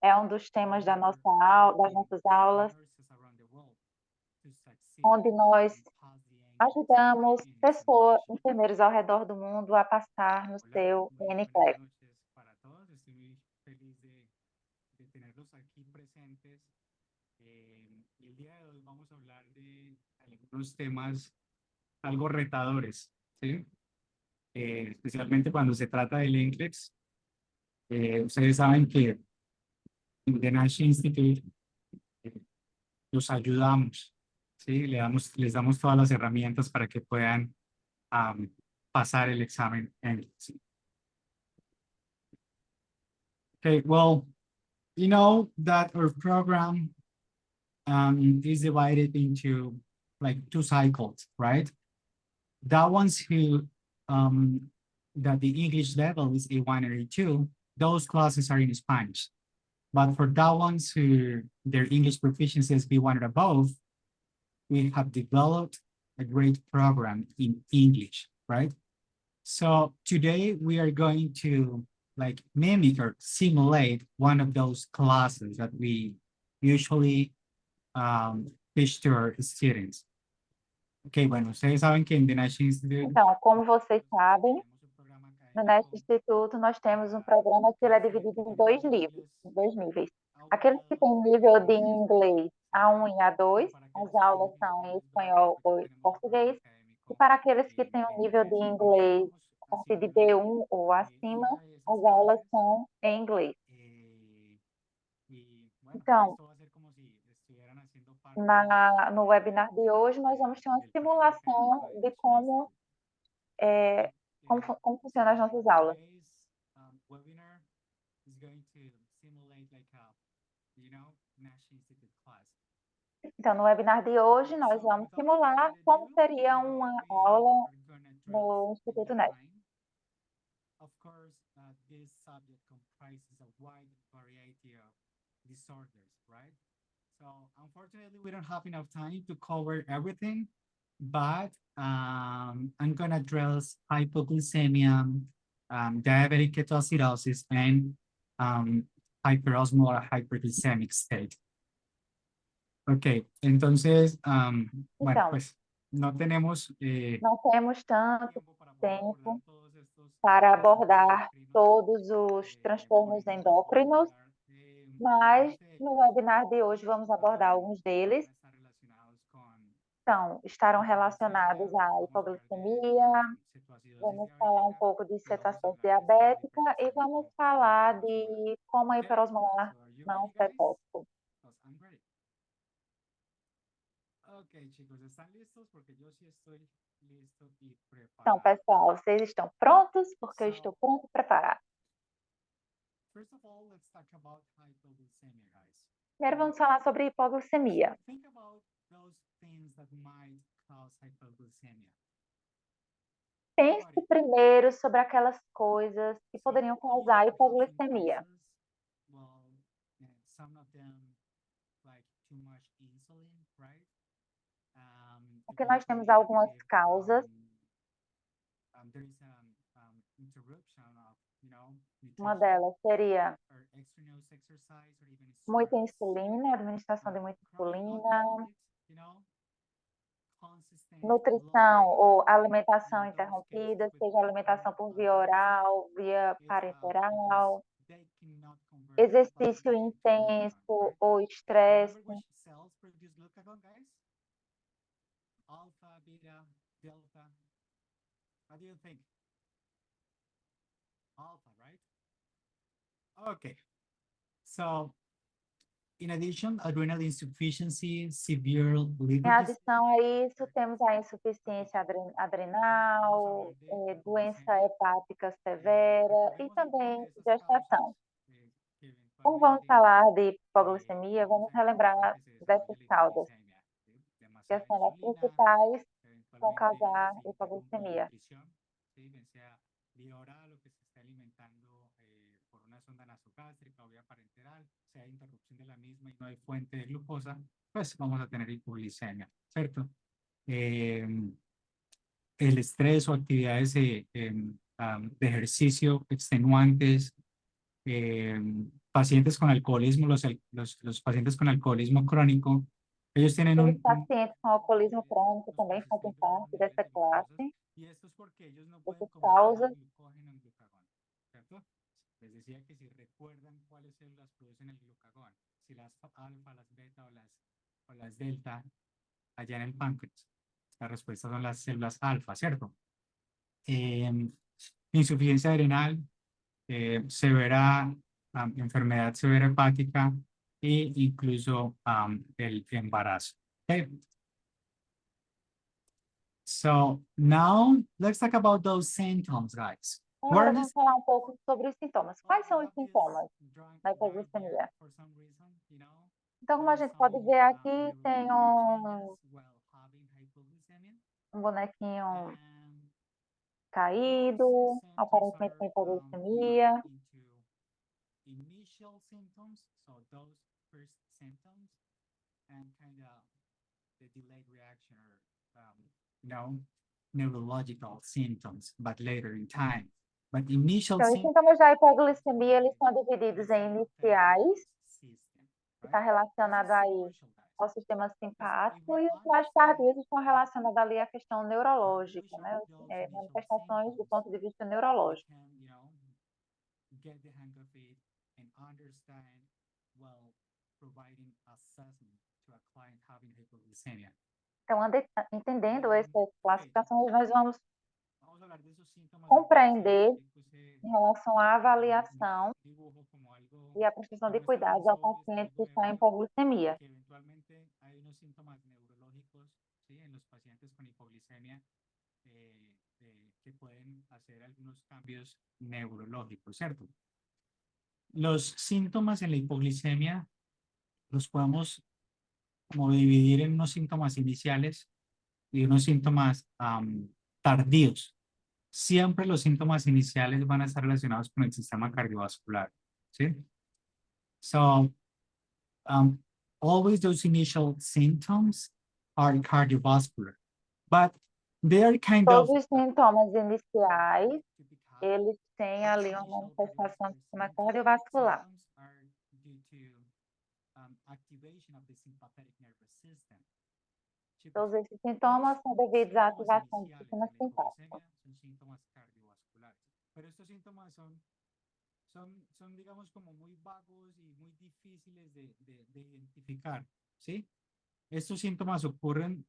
é um dos temas da nossa aula, das nossas aulas, onde nós ajudamos pessoas, enfermeiros ao redor do mundo a passar no seu NCLEX. noches para todos. Estoy muy feliz de tenerlos aquí presentes. Y el día de hoy vamos a hablar de algunos temas algo retadores, ¿sí? Especialmente cuando se trata del NCLEX. Ustedes saben que en The Nash Institute eh, los ayudamos, ¿sí? Les damos todas las herramientas para que puedan pasar el examen NCLEX. Okay, well, you know that our program is divided into like two cycles, right? That ones who that the English level is A1 or A2, those classes are in Spanish. But for that ones who their English proficiency is B1 or above, we have developed a great program in English, right? So today we are going to like mimic or simulate one of those classes that we usually teach to our students. Ok, bueno, ustedes saben que en The Nash Institute Então, como vocês sabem, tenemos un programa no académico NEST Instituto nós temos um programa que ele é dividido em dois níveis. Aqueles que têm nível de inglês A1 e A2, as aulas são em espanhol ou em português, e para aqueles que têm um nível de inglês a partir de B1 ou acima, as aulas são em inglês. Então, no webinar de hoje, nós vamos ter uma simulação de como funcionam as nossas aulas. Então, no webinar de hoje, nós vamos simular como seria uma aula no Instituto NEST. Of course, this subject comprises a wide variety of disorders, right? So unfortunately, we don't have enough time to cover everything, but I'm gonna address hypoglycemia, diabetic ketoacidosis, and hyperosmolar hyperglycemic state. Ok, entonces, bueno, Então, pues no tenemos não temos tanto tempo tempo para abordar todos os transtornos endócrinos, mas no webinar de hoje vamos abordar alguns deles. Então, estarão relacionados à hipoglicemia, vamos falar um pouco de cetoacidose diabética e vamos falar de como a hiperosmolar não cetóxico. Ok, chicos, ¿están listos? Porque yo sí estoy listo y preparado. Então, pessoal, vocês estão prontos? Porque eu estou pronto e preparado. First of all, let's talk about hypoglycemia, guys. Primeiro vamos falar sobre hipoglicemia. Think about those things that might cause hypoglycemia. Pense primeiro sobre aquelas coisas que poderiam causar hipoglicemia. Well, some of them like too much insulin, right? Porque nós temos algumas causas. There is interruption of, Uma delas seria or extraneous exercise or even muita stress, insulina, administração de muita chronic insulina, outfits, consistent nutrição ou alimentação those interrompida, cases seja alimentação por via oral, via parenteral, they cannot convert exercício glycogen to glucagon, intenso right? ou estresse. Remember which cells produce glucagon, guys? Alpha, beta, delta. What do you think? Alpha, right? Okay. So, in addition, adrenal insufficiency, severe liver Em disease, adição a isso, temos a insuficiência adrenal, doença hepática severa e também gestação. Como vamos falar de hipoglicemia, vamos relembrar dessas causas, que são as principais que vão causar hipoglicemia. vía oral o que se esté alimentando por una sonda nasogástrica o vía parenteral, sea interrupción de la misma y no hay fuente de glucosa, pues vamos a tener hipoglicemia, ¿cierto? El estrés o actividades de ejercicio extenuantes, pacientes con alcoholismo, los pacientes con alcoholismo crónico, ellos tienen Os pacientes com alcoolismo crônico também fazem parte dessa classe. y esto es porque ellos no Essas pueden causas, convertir el glucógeno en glucagón, ¿cierto? Les decía que si recuerdan cuáles células producen el glucagón, si las alfa, las beta o las delta, allá en el páncreas. La respuesta son las células alfa, ¿cierto? Insuficiencia adrenal, severa, enfermedad severa hepática e incluso el embarazo. Okay. So now let's talk about those symptoms, guys. agora vamos falar um pouco sobre os sintomas. Quais são os sintomas da hipoglicemia? Então, como a gente pode ver aqui, tem um bonequinho caído, aparentemente tem hipoglicemia. Initial symptoms, so those first symptoms, and kind of the delayed reaction or neurological symptoms, but later in time. But initial Então, os sintomas da hipoglicemia, eles são divididos em iniciais, que está relacionado aí ao sistema simpático, e os mais tardios estão relacionados ali à questão neurológica, né? Manifestações do ponto de vista neurológico. Get the hang of it and understand well providing assessment to a client having hypoglycemia. Então, entendendo essas classificações, nós vamos compreender em relação à avaliação e a prestação de cuidados ao paciente que está em hipoglicemia. Eventualmente hay unos síntomas neurológicos, ¿sí? En los pacientes con hipoglicemia que pueden hacer algunos cambios neurológicos, ¿cierto? Los síntomas en la hipoglicemia los podemos como dividir en unos síntomas iniciales y unos síntomas tardíos. Siempre los síntomas iniciales van a estar relacionados con el sistema cardiovascular, ¿sí? So, always those initial symptoms are cardiovascular, but they are kind of... Todos os sintomas iniciais, eles têm ali uma manifestação do sistema cardiovascular. Todos esses sintomas são devidos à ativação do sistema simpático. Son síntomas cardiovasculares, pero estos síntomas son digamos como muy vagos y muy difíciles de identificar, ¿sí? Estos síntomas ocurren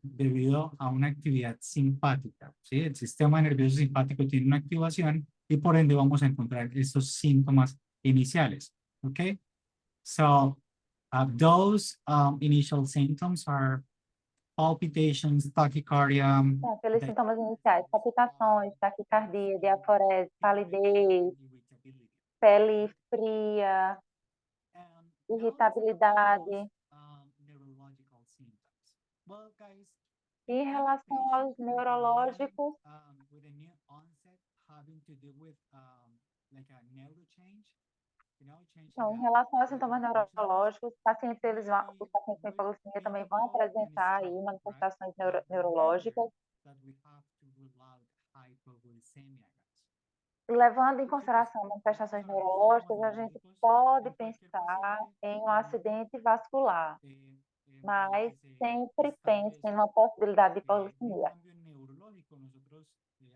debido a una actividad simpática, ¿sí? El sistema nervioso simpático tiene una activación y por ende vamos a encontrar estos síntomas iniciales, ¿ok? So, those initial symptoms are palpitations, tachycardia. Aqueles sintomas iniciais, palpitações, taquicardia, diaforese, palidez, pele fria, irritabilidade. E em relação aos neurológicos, então, em relação aos sintomas neurológicos, os pacientes com hipoglicemia também vão apresentar aí manifestações neurológicas. Levando em consideração manifestações neurológicas, a gente pode pensar em um acidente vascular, mas sempre pense numa possibilidade de hipoglicemia.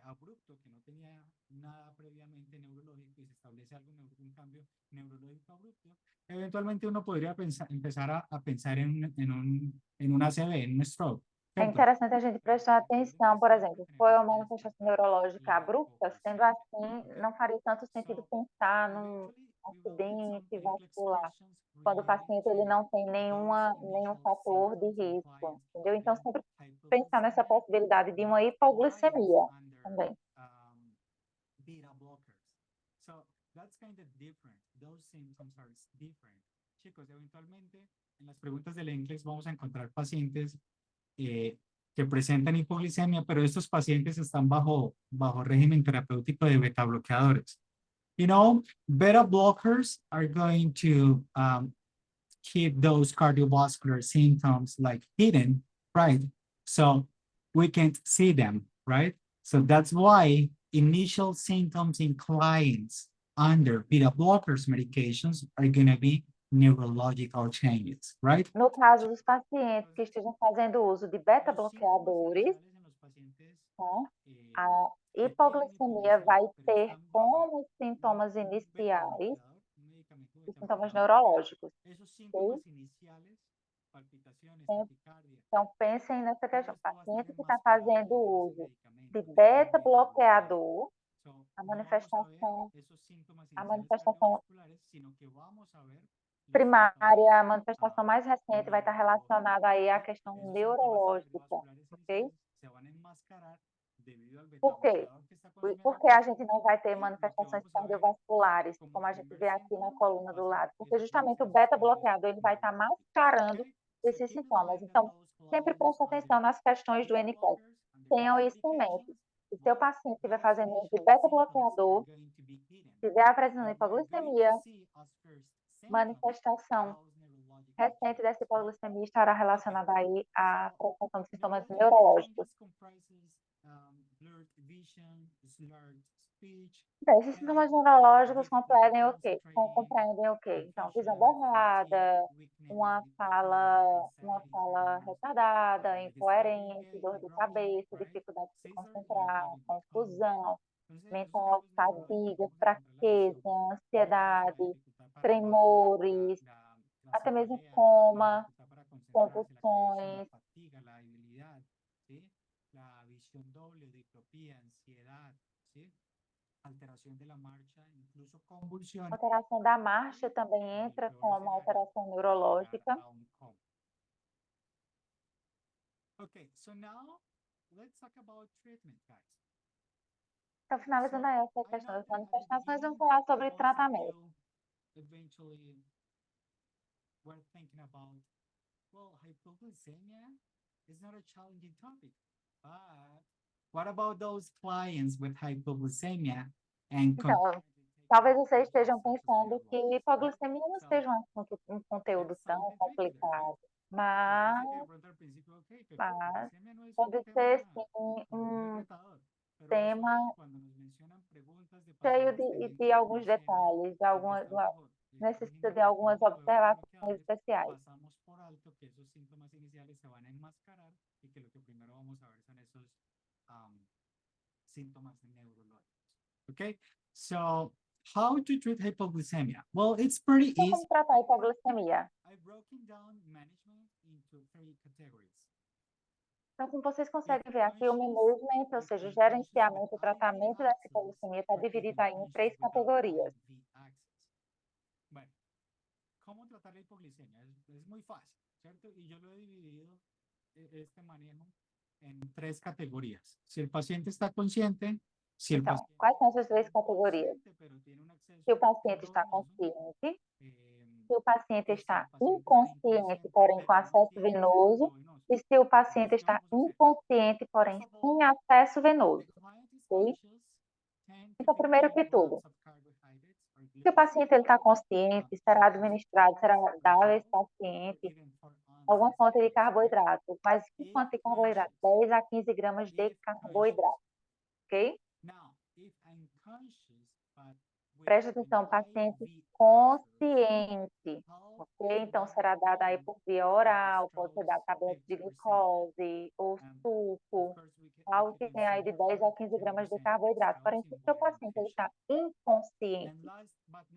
Abrupto, que no tenía nada previamente neurológico y se establece un cambio neurológico abrupto, eventualmente uno podría empezar a pensar en un ACV, en un stroke. É interessante a gente prestar atenção, por exemplo, se for uma manifestação neurológica abrupta, sendo assim, não faria tanto sentido pensar num acidente vascular, quando o paciente ele não tem nenhum fator de risco, entendeu? Então, sempre pensar nessa possibilidade de uma hipoglicemia também. Beta blockers. So that's kind of different. Those symptoms are different. Chicos, eventualmente en las preguntas del inglés vamos a encontrar pacientes que presentan hipoglicemia, pero estos pacientes están bajo régimen terapéutico de beta bloqueadores. You know, beta blockers are going to keep those cardiovascular symptoms like hidden, right? So we can't see them, right? So that's why initial symptoms in clients under beta blockers medications are going to be neurological changes, right? No caso dos pacientes que estejam fazendo uso de beta-bloqueadores, tá? A hipoglicemia vai ter como sintomas iniciais os sintomas neurológicos, ok? Então, pensem nessa questão. Paciente que está fazendo uso de beta-bloqueador, a manifestação primária, a manifestação mais recente vai estar relacionada aí à questão neurológica, ok? Por quê? Porque a gente não vai ter manifestações cardiovasculares, como a gente vê aqui na coluna do lado, porque justamente o beta-bloqueador ele vai estar mascarando esses sintomas. Então, sempre preste atenção nas questões do NCLEX. Tenham isso em mente. Se seu paciente estiver fazendo uso de beta-bloqueador, estiver apresentando hipoglicemia, manifestação recente dessa hipoglicemia estará relacionada aí à apresentação de sintomas neurológicos. Então, esses sintomas neurológicos compreendem o quê? Então, visão borrada, uma fala retardada, incoerente, dor de cabeça, dificuldade de se concentrar, confusão, mental, fadiga, fraqueza, ansiedade, tremores, até mesmo coma, convulsões. Alteração da marcha também entra como alteração neurológica. Okay, so now let's talk about treatment, guys. Então, finalizando aí essa questão das manifestações, vamos falar sobre tratamento. Eventually, we're thinking about, well, hypoglycemia is not a challenging topic, but what about those clients with hypoglycemia and Então, talvez vocês estejam pensando que hipoglicemia não seja um conteúdo tão complicado, mas pode ser sim um tema cheio de alguns detalhes, necessita de algumas observações especiais. pasamos por alto que esos síntomas iniciales se van a enmascarar y que lo que primero vamos a ver son esos síntomas neurológicos. Okay, so how to treat hypoglycemia? Well, it's pretty Então, easy. como tratar a hipoglicemia? I've broken down management into 3 categories. Então, como vocês conseguem ver aqui, o management, ou seja, o gerenciamento e tratamento da hipoglicemia está dividido aí em 3 categorias. Bueno, ¿cómo tratar la hipoglicemia? Es muy fácil, ¿cierto? Y yo lo he dividido este manejo en 3 categorías. Si el paciente está consciente, si el Então, paciente quais são essas 3 categorias? Se o paciente está consciente, se o paciente está inconsciente, porém com acesso venoso, e se o paciente está inconsciente, porém sem acesso venoso. Okay? Então, primeiro que tudo, se o paciente está consciente, será dado a esse paciente alguma fonte de carboidrato, mas que fonte de carboidrato? 10 a 15 gramas de carboidrato, ok? Preste atenção, paciente consciente, ok? Então, será dada aí por via oral, pode ser dado tablete de glicose ou suco, algo que tem aí de 10 a 15 gramas de carboidrato. Porém, se o seu paciente ele está inconsciente,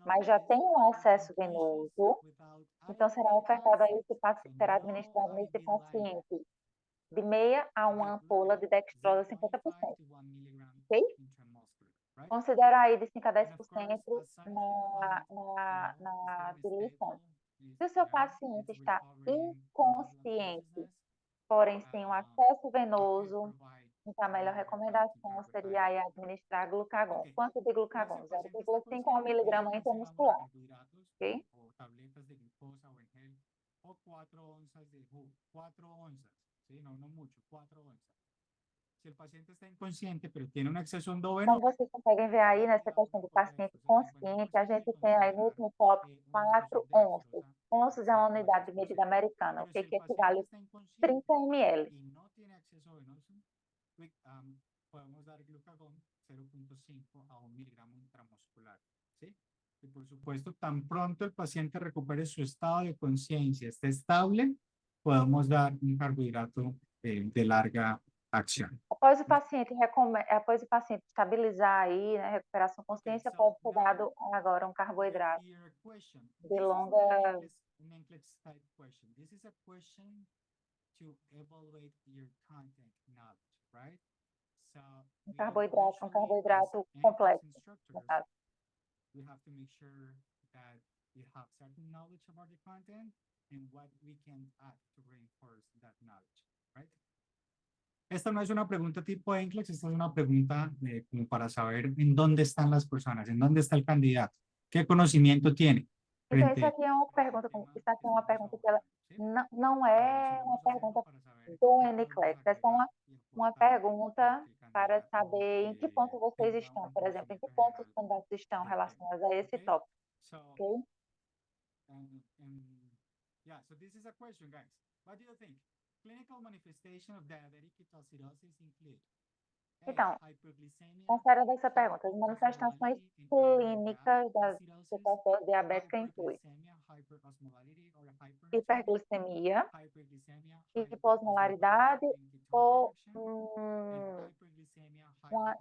mas já tem um acesso venoso, então será ofertado aí será administrado nesse paciente de meia a uma ampola de dextrosa 50%, ok? Considera aí de 5 a 10% na diluição. Se o seu paciente está inconsciente, porém sem um acesso venoso, então a melhor recomendação seria aí administrar glucagon. Quanto de glucagon? 0,5 a 1 miligrama intramuscular, ok? O 4 onzas de jugo, 4 onzas, ¿sí? No, no mucho, 4 onzas. Se o paciente está inconsciente, pero tiene un acceso endovenoso. Como vocês conseguem ver aí nessa questão do paciente consciente, a gente tem aí no último tópico 4 onças. Onças é uma unidade de medida americana, ok? Que equivale a 30 ml. Y no tiene acceso venoso, podemos dar glucagon 0,5 a 1 miligramo intramuscular. ¿sí? Y por supuesto, tan pronto el paciente recupere su estado de conciencia, esté estable, podemos dar un carbohidrato de larga acción. Após o paciente estabilizar aí, né, recuperar sua Okay, consciência, so pode ser now dado agora um we get carboidrato here a question. de This is longa. not an NCLEX type question. This is a question to evaluate your content knowledge, right? So we Um usually, as carboidrato NCLEX complexo, no instructors, caso. we have to make sure that we have certain knowledge about the content and what we can add to reinforce that knowledge, right? Esta no es una pregunta tipo NCLEX, esta es una pregunta como para saber en dónde están las personas, en dónde está el candidato, qué conocimiento tiene Então, isso frente aqui é uma pergunta, tema isso aqui que é uma estamos pergunta que ela abordando, ¿sí? não Eso é uma vamos a hacerlo pergunta para saber do qué podemos NCLEX, é só agregar y uma aportar para pergunta que el para candidato saber em que ponto vocês tenga estão, un por exemplo, em que conocimiento ponto os general candidatos estão del tema, relacionados a esse ¿ok? tópico, So, ok? yeah, so this is a question, guys. What do you think? Clinical manifestation of diabetic ketoacidosis include A. Então, Hyperglycemia, considera dessa pergunta, as manifestações hyperosmolality and iron gap clínicas da acidosis, situação diabética inclui hyperglycemia, hyperosmolality or hypernatremia, hiperglicemia, hyperglycemia, hiposmolaridade hyperosmolality and ketone ou production, and hyperglycemia,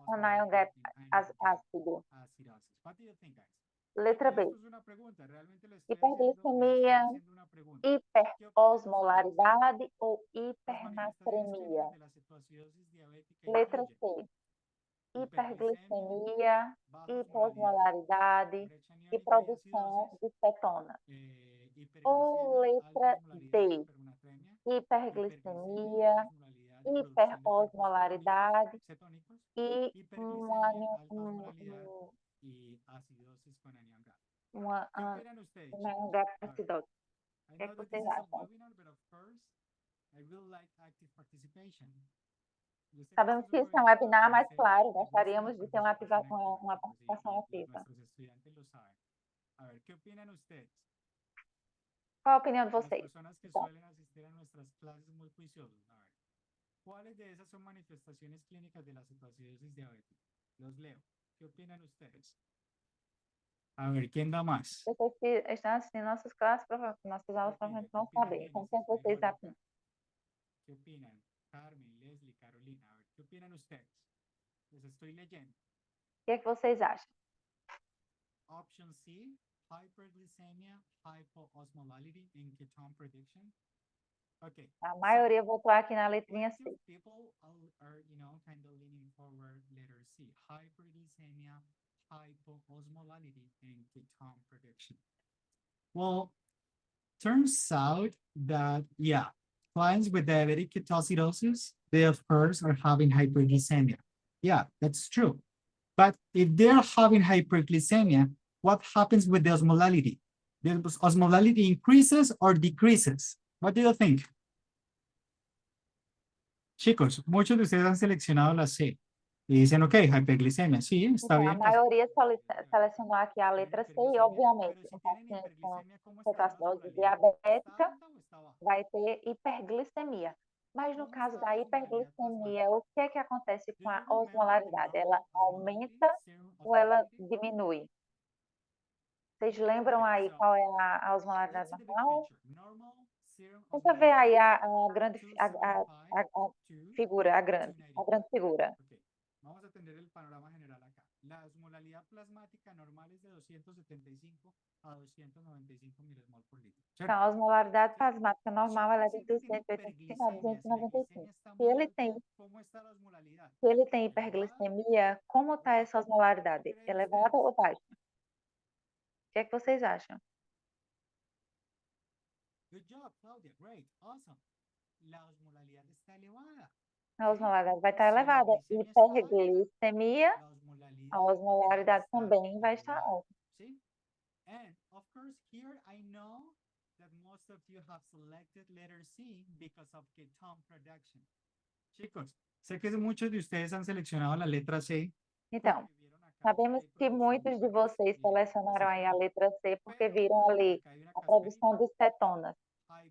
um anion gap hyperosmolality and iron gap ácido. acidosis. What do you think, guys? Letra Chicos, B, esto es una pregunta, realmente les estoy hiperglicemia, haciendo una pregunta. ¿Qué opinan ustedes? hiperosmolaridade ou Las manifestaciones hipernatremia. clínicas de la cetoacidosis diabética Letra incluyen C, hiperglicemia, hiperglicemia, baja osmolaridad, hiposmolaridade brecha e aniónica y acidosis, produção de cetona. Ou hiperglicemia, alta letra osmolaridad y D, hipernatremia, hiperglicemia, hiperglicemia, baja osmolaridad y producción de cuerpos hiperosmolaridade cetónicos, e hiperglicemia, alta osmolaridad y acidosis con anión GAP. uma ¿Qué opinan ustedes, anion chicos? gap A ver, acidosa. I O que é know que that this vocês is a acham? webinar, but of course, I will like active participation. Yo sé que esto Sabemos es que un isso é um webinar, webinar, pero mas sé claro, que gusta la gostaríamos de ter participación uma activa, chicos, participação y ativa. nuestros estudiantes lo saben. A ver, ¿qué opinan ustedes? Qual a opinião de Las vocês? personas que Então, suelen asistir a nuestras clases muy juiciosos. A ver, ¿cuáles de esas son manifestaciones clínicas de la cetoacidosis diabética? Los leo. ¿Qué opinan ustedes? A ver, ¿quién da más? pessoas que estão assistindo nossas classes, nossas aulas, provavelmente ¿Qué vão opinan saber. Então, o quiénes? que é que vocês Escríbanlo acham? acá. ¿Qué opinan? Carmen, Leslie, Carolina. A ver, ¿qué opinan ustedes? Les estoy leyendo. O que é que vocês acham? Option C, hyperglycemia, hypoosmolality, and ketone prediction. Okay. A maioria votou aqui na letrinha Plenty C. of people are, kind of leaning forward letter C, hyperglycemia, hypoosmolality, and ketone prediction. Well, turns out that, yeah, clients with diabetic ketoacidosis, they of course are having hyperglycemia. Yeah, that's true. But if they're having hyperglycemia, what happens with the osmolality? The osmolality increases or decreases? What do you think? Chicos, muchos de ustedes han seleccionado la C y dicen, ok, hiperglicemia, sí, está Então, a bien. Pues, maioria selecionou aqui a letra C e, obviamente, pero si um tienen paciente com hiperglicemia, ¿cómo está la cetoacidose osmolalidad? ¿Está diabética alta o está baja? vai ter hiperglicemia. Mas no ¿Cómo caso está da la osmolalidad hiperglicemia, plasmática? o que acontece Do com a you remember the osmolaridade? Ela normal osmolality, aumenta serum ou ela osmolality? diminui? Vocês lembram Okay, aí so qual é a osmolaridade let's see the big normal? picture. Normal serum Tenta ver aí osmolality a grande, is 275 a to figura, a 295. grande figura. Ok, vamos a tener el panorama general acá. La osmolalidad plasmática normal es de 275 a 295 milimol por litro. Então, ¿Cierto? a osmolaridade Si plasmática un normal ela é de paciente tiene 285 a hiperglicemia, si la 295. glicemia está Se muy ele alta, tem, ¿cómo está la osmolalidad? se ele tem ¿Elevada hiperglicemia, como o está essa baja? ¿Qué osmolaridade? creen Elevada ustedes? ou baixa? O que é que vocês acham? Good job, Claudia. Great. Awesome. La osmolalidad está elevada. A ¿Sí? osmolaridade vai estar Si la elevada. glicemia está alta, Hiperglicemia, la a osmolaridad va a osmolaridade estar também vai estar elevada. alta. ¿Sí? And of course, here I know that most of you have selected letter C because of ketone production. Chicos, sé que muchos de ustedes han seleccionado la letra C Então, porque vieron acá sabemos que hay que producción de muitos de cuerpos vocês selecionaram aí a cetona. letra C porque Pero viram ali acá hay una a produção cascarita, de cetonas.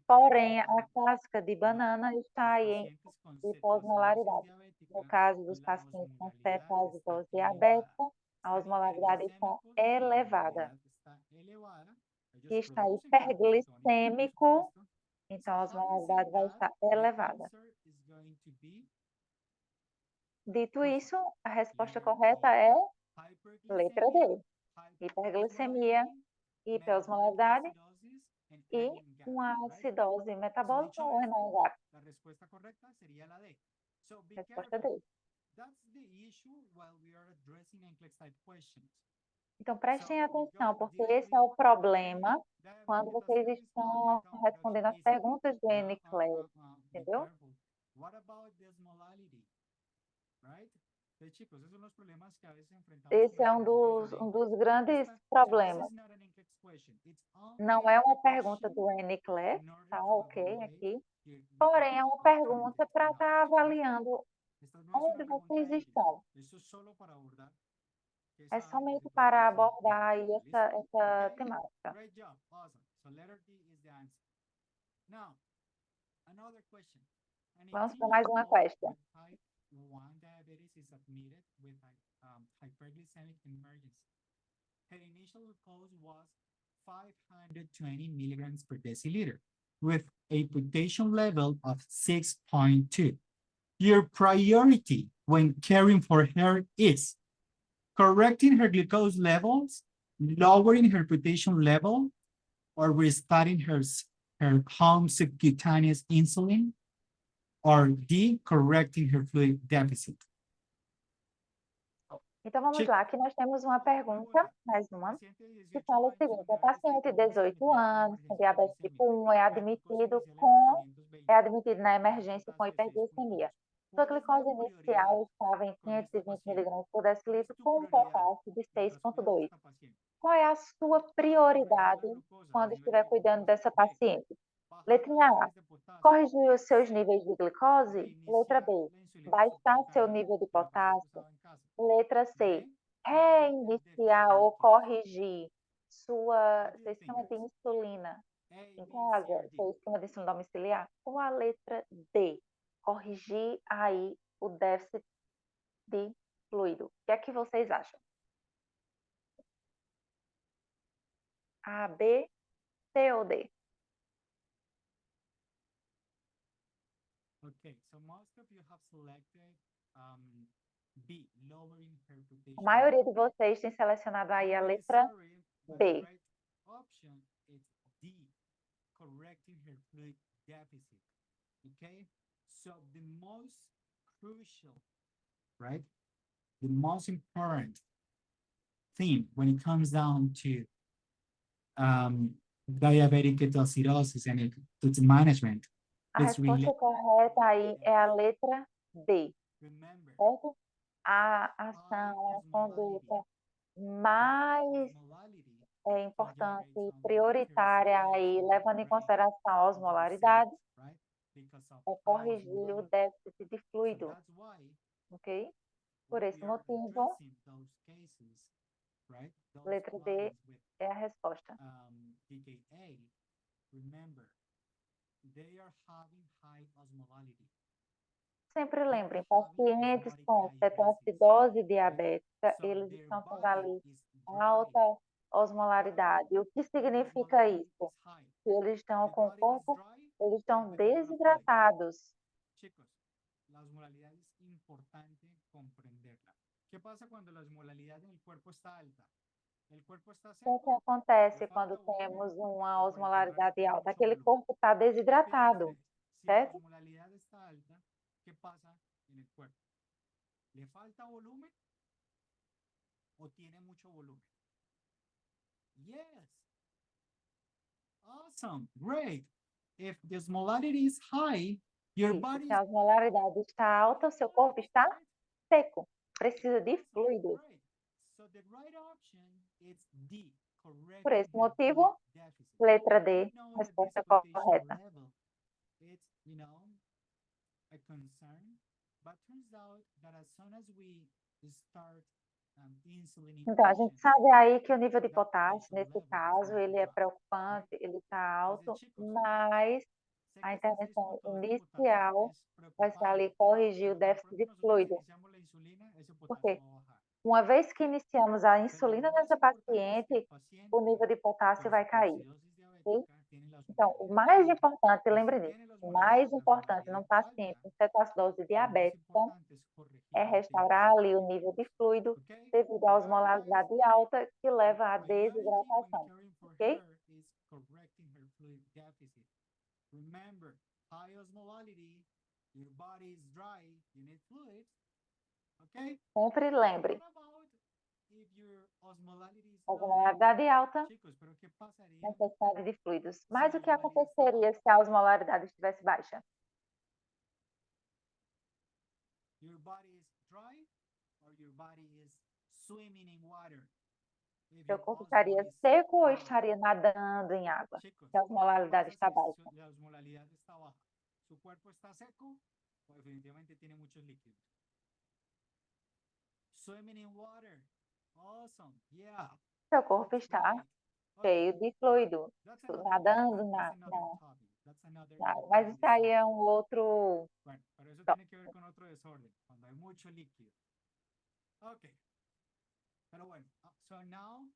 Porém, a hyperosmolality. casca de No, banana está los aí em pacientes con cetoacidosis hiposmolaridade. No diabética, caso dos la pacientes com osmolalidad está cetoacidose elevada. diabética, A osmolaridade está elevada. está elevada, E ellos está producen cortisona, por hiperglicêmico, supuesto. então a Having said osmolaridade vai that, estar the elevada. answer is going to be Dito which isso, one? a resposta Letter correta D, é letra hyperglycemia, D, hiperglicemia, hyperosmolarity, metabolic hiperosmolaridade acidosis, and e anion gap, uma right? acidose So metabólica dicho ou esto, renal gap. la respuesta correcta sería la D. So be Resposta careful. D. That's the issue while we are addressing NCLEX type questions. Então, So prestem we atenção, go porque esse é directly, o problema quando diabetic vocês ketoacidosis, oh my estão God, that was respondendo so as easy. perguntas do NCLEX, Be entendeu? careful. What about the osmolality? Right? Entonces, chicos, esos son los problemas que a veces enfrentamos Esse con é las preguntas de um NCLEX. dos grandes So this problemas. is not an NCLEX question. It's Não only é a uma pergunta question do NCLEX, in order tá to ok evaluate aqui, your porém é uma pergunta para knowledge. estar avaliando Esta no es una onde pregunta vocês ética. estão. Esto es solo para abordar É esa área somente de para situación. abordar aí essa Okay? temática. Great job. Awesome. So letter D is the answer. Now, another question. An Vamos para 18 mais year uma old questão. with type 1 diabetes is admitted with hyperglycemic emergency. Her initial glucose was 520 milligrams per deciliter with a potassium level of 6.2. Your priority when caring for her is correcting her glucose levels, lowering her potassium level, or restarting her home subcutaneous insulin, or D, correcting her fluid deficit. Então vamos lá, aqui nós temos uma pergunta, mais uma, que fala o seguinte: a paciente de 18 anos com diabetes tipo 1 é admitido na emergência com hiperglicemia. Sua glicose inicial estava em 520 mg por decilitro com um potássio de 6,2. Qual é a sua prioridade quando estiver cuidando dessa paciente? Letrinha A, corrigir os seus níveis de glicose? Letra B, baixar seu nível de potássio? Letra C, reiniciar ou corrigir seu esquema de insulina em casa, seu esquema de insulina domiciliar? Ou a letra D, corrigir aí o déficit de fluido? O que é que vocês acham? A, B, C ou D? Okay, so most of you have selected B, lowering her potassium. A maioria de vocês tem selecionado aí a letra B. Right option is D, correcting her fluid deficit. Okay, so the most crucial, right? The most important thing when it comes down to diabetic ketoacidosis and its management. A resposta correta aí é a letra D, certo? A ação, a conduta mais importante e prioritária aí, levando em consideração a osmolaridade, é corrigir o déficit de fluido, ok? Por esse motivo, letra D é a resposta. Sempre lembrem, pacientes com cetoacidose diabética, eles estão tendo ali alta osmolaridade. O que significa isso? Que eles estão com o corpo, eles estão desidratados. Chicos, la osmolaridad es importante comprenderla. ¿Qué pasa cuando la osmolaridad en el cuerpo está alta? El cuerpo está seco. O que acontece quando temos uma osmolaridade alta? Aquele corpo está desidratado, certo? Si la osmolaridad está alta, ¿qué pasa en el cuerpo? ¿Le falta volumen o tiene mucho volumen? Yes. Awesome. Great. If the osmolarity is high, your body se a osmolaridade está alta, o seu corpo está seco, precisa de fluidos. So the right option is D, correct. Por esse motivo, letra D, resposta correta. It's, you know, a concern, but turns out that as soon as we start insulin então, a gente sabe aí que o nível de potássio, nesse caso, ele é preocupante, ele está alto, mas a intervenção inicial vai ser ali corrigir o déficit de fluido. Por quê? Uma vez que iniciamos a Pero insulina lo más nessa importante es que el paciente, o paciente nível de potássio con vai cair, cetoacidosis ok? diabética tiene la Então, o osmolalidad mais alta. importante, Y si lembre disso, tiene la o mais importante osmolalidad num paciente alta, com cetoacidose lo más diabética importante es é corregir el restaurar déficit. ali o nível de fluido ¿Ok? devido à So that was osmolaridade alta que leva à priority when desidratação, caring for ok? her is correcting her fluid deficit. Remember, high osmolality, your body is dry, you need fluids. Okay? Sempre lembre, What about if your osmolality is low? osmolaridade alta, Chicos, pero ¿qué pasaría necessidade de fluidos. si Mas la o que osmolaridad está aconteceria baja? se a osmolaridade estivesse baixa? Your body is dry or your body is swimming in water? If Seu your corpo osmo estaria is seco ou low. estaria nadando em água? Chicos, Se a ¿qué osmolaridade pasa está si baixa. la osmolaridad está baja? ¿Su cuerpo está seco o definitivamente tiene muchos líquidos? Swimming in water. Awesome. Yeah. Seu corpo That's está great. Okay. cheio de fluido, That's another nadando that's another topic. That's na água. Mas another isso aí disorder. é um outro Bueno, pero eso tópico. tiene que ver con otro desorden, cuando hay mucho líquido. Okay. Pero bueno, so now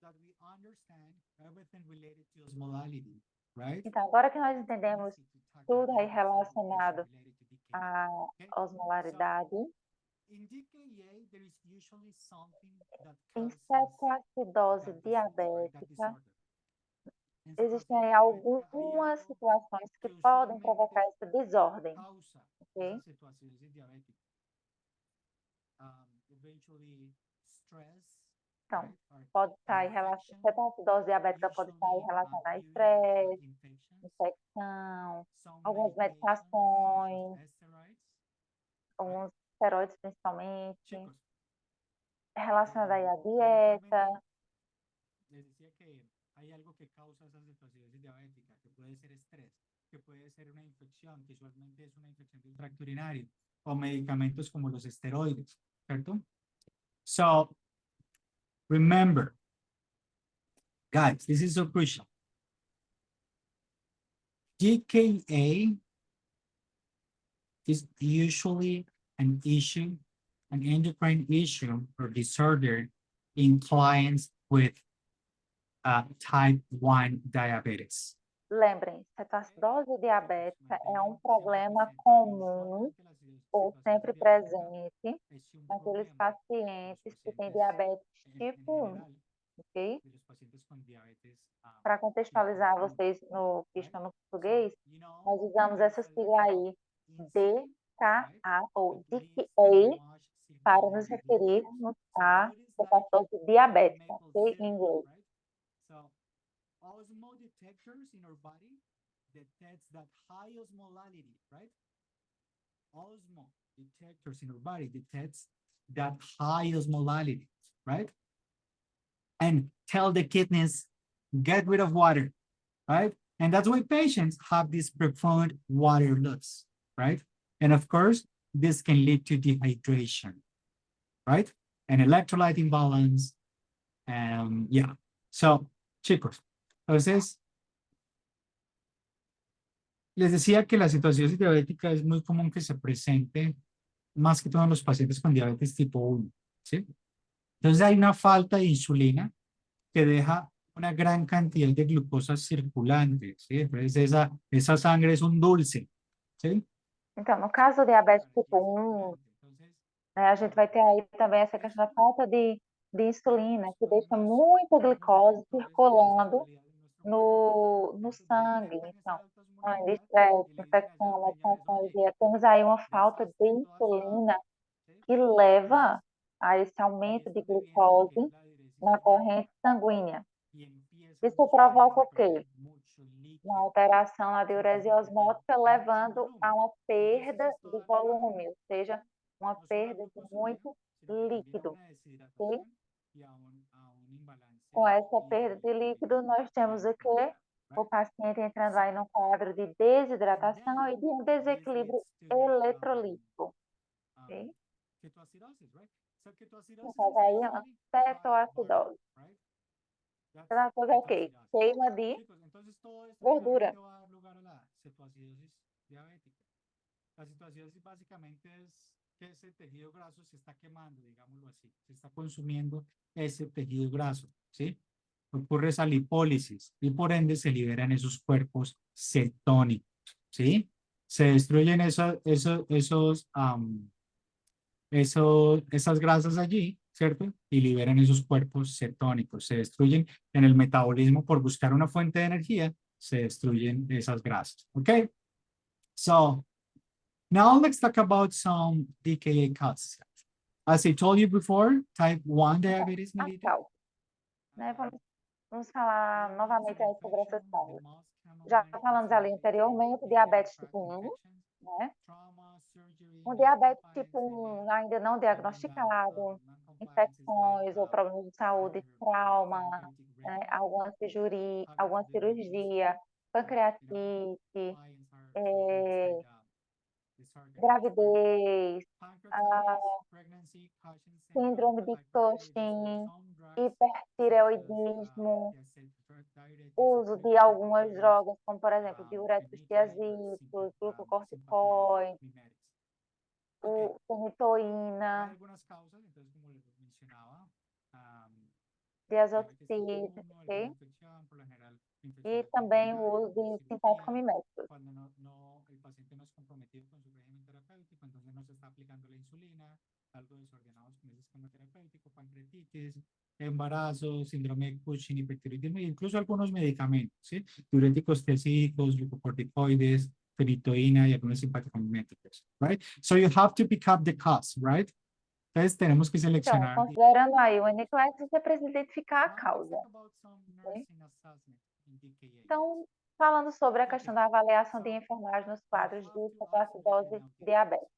that we understand everything related to osmolality, right? Então, agora que nós It's entendemos easy to tackle tudo aí every single issue relacionado related to DKA. à Okay? osmolaridade, In DKA, there is usually something that em causes cetoacidose that disease, right? That diabética, disorder. En existem cetoacidose aí diabética hay algumas algo situações que que podem provocar usualmente essa desordem, causa esa ok? cetoacidosis diabética. Eventually stress, Então, right? Or pode estar aí infection, cetoacidose diabética pode estar aí usually relacionada a urinary tract estresse, infections, infecção, some algumas medications medicações, such as steroids, right? alguns esteroides principalmente, Chicos, relacionada aí à dieta. eventualmente les decía que hay algo que causa esa cetoacidosis diabética, que puede ser estrés, que puede ser una infección, que usualmente es una infección del tracto urinario, o medicamentos como los esteroides, ¿cierto? So, remember, guys, this is so crucial. DKA is usually an issue, an endocrine issue or disorder in clients with type 1 diabetes. Lembrem, cetoacidose diabética é um problema comum ou sempre presente naqueles pacientes que têm diabetes tipo 1, ok? Para contextualizar vocês no que estão no português, nós usamos essa sigla aí, DKA ou DKA, para nos referirmos à cetoacidose diabética, ok? Em inglês. So, osmo detectors in our body detects that high osmolality, right? Osmo detectors in our body detects that high osmolality, right? And tell the kidneys, get rid of water, right? And that's why patients have this profound water loss, right? And of course, this can lead to dehydration, right? And electrolyte imbalance. Yeah. So, chicos, entonces, les decía que la situación diabética es muy común que se presente más que todo en los pacientes con diabetes tipo 1, ¿sí? Entonces hay una falta de insulina que deja una gran cantidad de glucosa circulante, ¿sí? Entonces esa sangre es un dulce, ¿sí? Então, no caso do diabetes tipo 1, né, a gente vai ter aí também essa questão da falta de insulina, que deixa muita glicose circulando no sangue. Então, além de estresse, infecção, medicação, temos aí uma falta de insulina que leva a esse aumento de glicose na corrente sanguínea. Isso provoca o quê? Uma alteração na diurese osmótica, levando a uma perda de volume, ou seja, uma perda de muito líquido. Okay? Com essa perda de líquido, nós temos o quê? O paciente entrando aí num quadro de desidratação e de um desequilíbrio eletrolítico. Okay? No caso aí, uma cetoacidose. Cetoacidose é o quê? Queima de gordura. La cetoacidosis diabética. La cetoacidosis básicamente es que ese tejido graso se está quemando, digámoslo así, se está consumiendo ese tejido graso, ¿sí? Ocurre esa lipólisis y por ende se liberan esos cuerpos cetónicos, ¿sí? Se destruyen esas grasas allí, ¿cierto? Y liberan esos cuerpos cetónicos. Se destruyen en el metabolismo por buscar una fuente de energía, se destruyen esas grasas, ¿ok? So, now let's talk about some DKA causes. As I told you before, type 1 diabetes, A Melita. causa, né? Vamos falar novamente aí sobre essas causas. Já falamos ali anteriormente, diabetes tipo 1, né? Um diabetes tipo 1 ainda não diagnosticado, infecções ou problemas de saúde, trauma, né? Alguma cirurgia, pancreatite, gravidez, síndrome de Cushing, hipertireoidismo, uso de algumas drogas, como por exemplo, diuréticos tiazídicos, glucocorticoides, fenitoína, diazoxide, ok? E também o uso de sintético-miméticos. Cuando el paciente no es comprometido con su régimen terapéutico, entonces no se está aplicando la insulina, algo desordenados con ese esquema terapéutico, pancreatitis, embarazo, síndrome de Cushing, hipertiroidismo, e incluso algunos medicamentos, ¿sí? Diuréticos tiazídicos, glucocorticoides, fenitoína y algunos simpático-miméticos, right? So you have to pick up the cause, right? Entonces tenemos que Então, seleccionar. considerando aí o NCLEX, você precisa identificar a causa. Okay? Então, falando sobre a questão da avaliação de enfermagem nos quadros de cetoacidose diabética,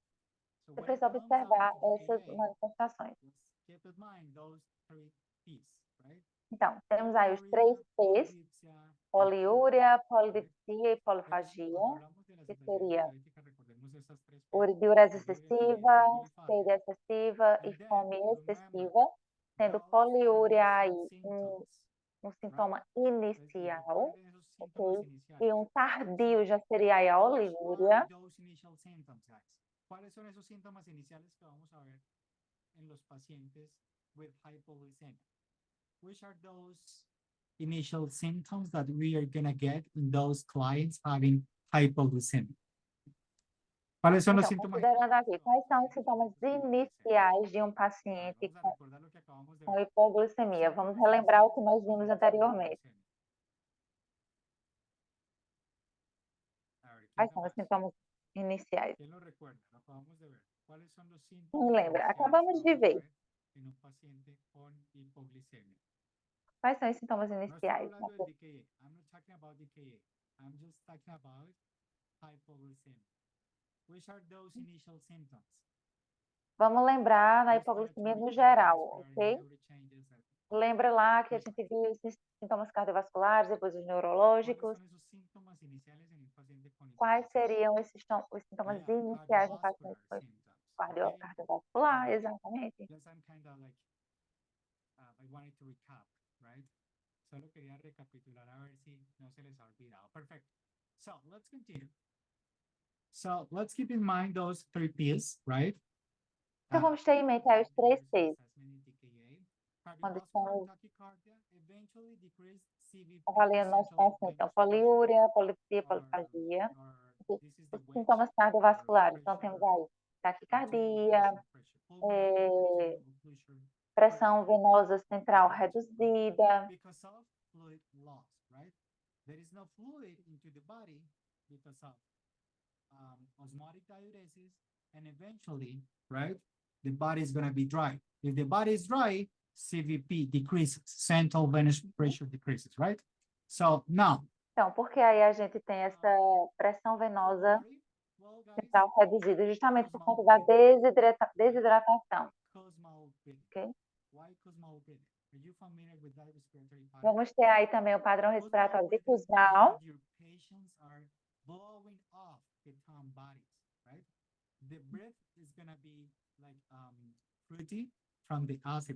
você precisa observar essas manifestações. Então, temos aí os 3 P's, poliúria, polidipsia e polifagia, que seria diurese excessiva, sede excessiva e fome excessiva, sendo poliúria aí um sintoma inicial, ok? E um tardio já seria aí a oliguria. ¿Cuáles son esos síntomas iniciales que vamos a ver en los pacientes with hypoglycemia? Which are those initial symptoms that we are going to get in those clients having hypoglycemia? ¿Cuáles son los Então, síntomas? considerando aqui, quais são os sintomas iniciais de um paciente com hipoglicemia? Vamos relembrar o que nós vimos anteriormente. Quais são os sintomas iniciais? ¿Quién lo recuerda? Lo acabamos de ver. ¿Cuáles son los Quem síntomas lembra? iniciales Acabamos que de vamos a ver. ver en un paciente con hipoglicemia? Quais são os sintomas No estoy iniciais? hablando del DKA. I'm not talking about DKA. I'm just talking about hypoglycemia. Which are those initial symptoms? Vamos lembrar na hipoglicemia no geral, ok? Lembra lá que a gente viu os sintomas cardiovasculares, depois os neurológicos. Quais seriam os sintomas iniciais no paciente cardiovascular? Exatamente. I wanted to recap, right? Solo quería recapitular a ver si no se les ha olvidado. Perfecto. So let's continue. So let's keep in mind those 3 P's, right? Então vamos ter em mente aí os 3 P's. Quando estamos avaliando nosso paciente, então poliúria, polipsia, polifagia, os sintomas cardiovasculares. Então temos aí taquicardia, pressão venosa central reduzida. Because of fluid loss, right? There is no fluid into the body because of osmotic diuresis, and eventually, right, the body is going to be dry. If the body is dry, CVP decreases, central venous pressure decreases, right? So now. Então, porque aí a gente tem essa pressão venosa central reduzida, justamente por conta da desidratação. Okay? Vamos ter aí também o padrão respiratório de Kussmaul.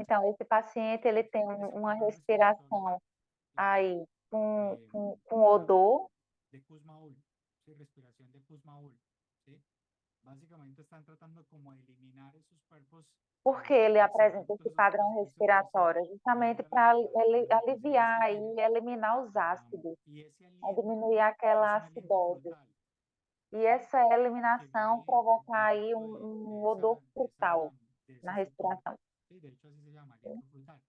Então, esse paciente ele tem uma respiração aí com odor. básicamente están tratando como de eliminar esos cuerpos Porque ele apresenta esse oxalatos, padrão ese proceso respiratório, justamente libera para la concentración de este aliviar e químico. eliminar os ácidos, Y ese né, aliento diminuir aquela es un aliento acidose. frutal, E ¿sí? essa Porque eliminação viene provocar un aí poco um odor frutal de na ese frutor. respiração. Sí, de hecho, así se llama, aliento frutal,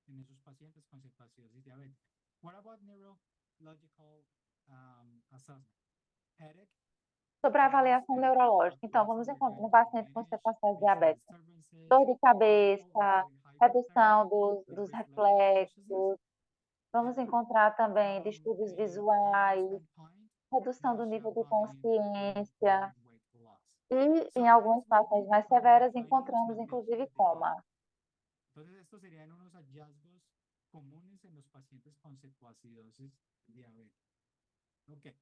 en esos pacientes con cetoacidosis diabética. What about neurological assessment? Headache, Sobre a loss avaliação in neurológica, então, vamos encontrar no paciente com cetação diabética, dor de cabeça, redução dos reflexos, vamos encontrar também distúrbios visuais, redução do nível de consciência e, em algumas situações mais severas, encontramos inclusive coma. Entonces, estos serían unos hallazgos comunes en los pacientes con cetoacidosis diabética. Okay,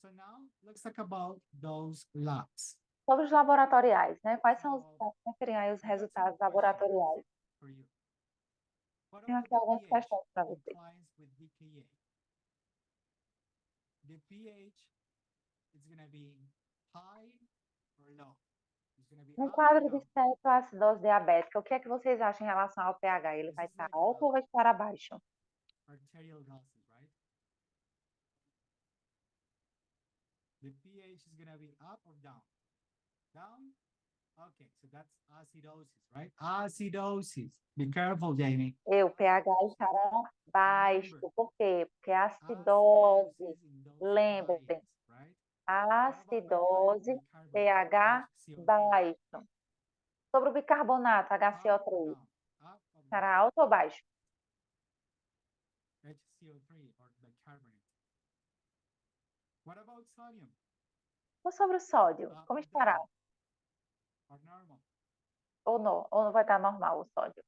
so now let's talk about those labs. Sobre os laboratoriais, né? Quais seriam aí os resultados laboratoriais? Tenho aqui algumas questões para você. The pH is going to be high or low? No quadro de cetoacidose diabética, o que é que vocês acham em relação ao pH? Ele vai estar alto ou vai estar abaixo? Arterial gases, right? The pH is going to be up or down? Down? Okay, so that's acidosis, right? Acidosis. Be careful, Jamie. O pH estará baixo. Por quê? Porque a acidose, lembrem, acidose, pH baixo. Sobre o bicarbonato, HCO3, estará alto ou baixo? HCO3 or bicarbonate. What about sodium? Ou sobre o sódio, como estará? Or normal? Ou não vai estar normal o sódio?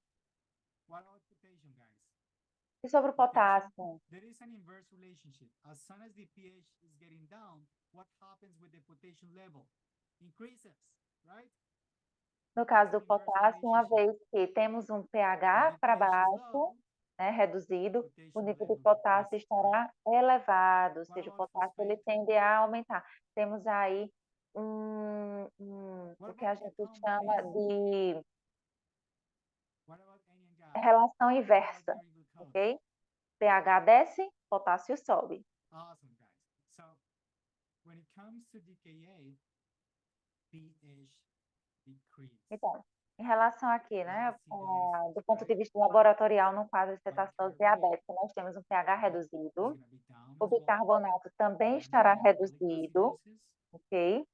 What about potassium, guys? E sobre o potássio? There is an inverse relationship. As soon as the pH is getting down, what happens with the potassium level? Increases, right? No caso do potássio, uma vez que temos um pH para baixo, né, reduzido, o nível de potássio estará elevado, ou seja, o potássio ele tende a aumentar. Temos aí o que a gente chama de relação inversa, ok? pH desce, potássio sobe. Awesome, guys. So, when it comes to DKA, pH decrease. Então, em relação aqui, né, do ponto de vista laboratorial, no quadro de cetoacidose diabética, nós temos um pH reduzido, o bicarbonato também estará reduzido, ok?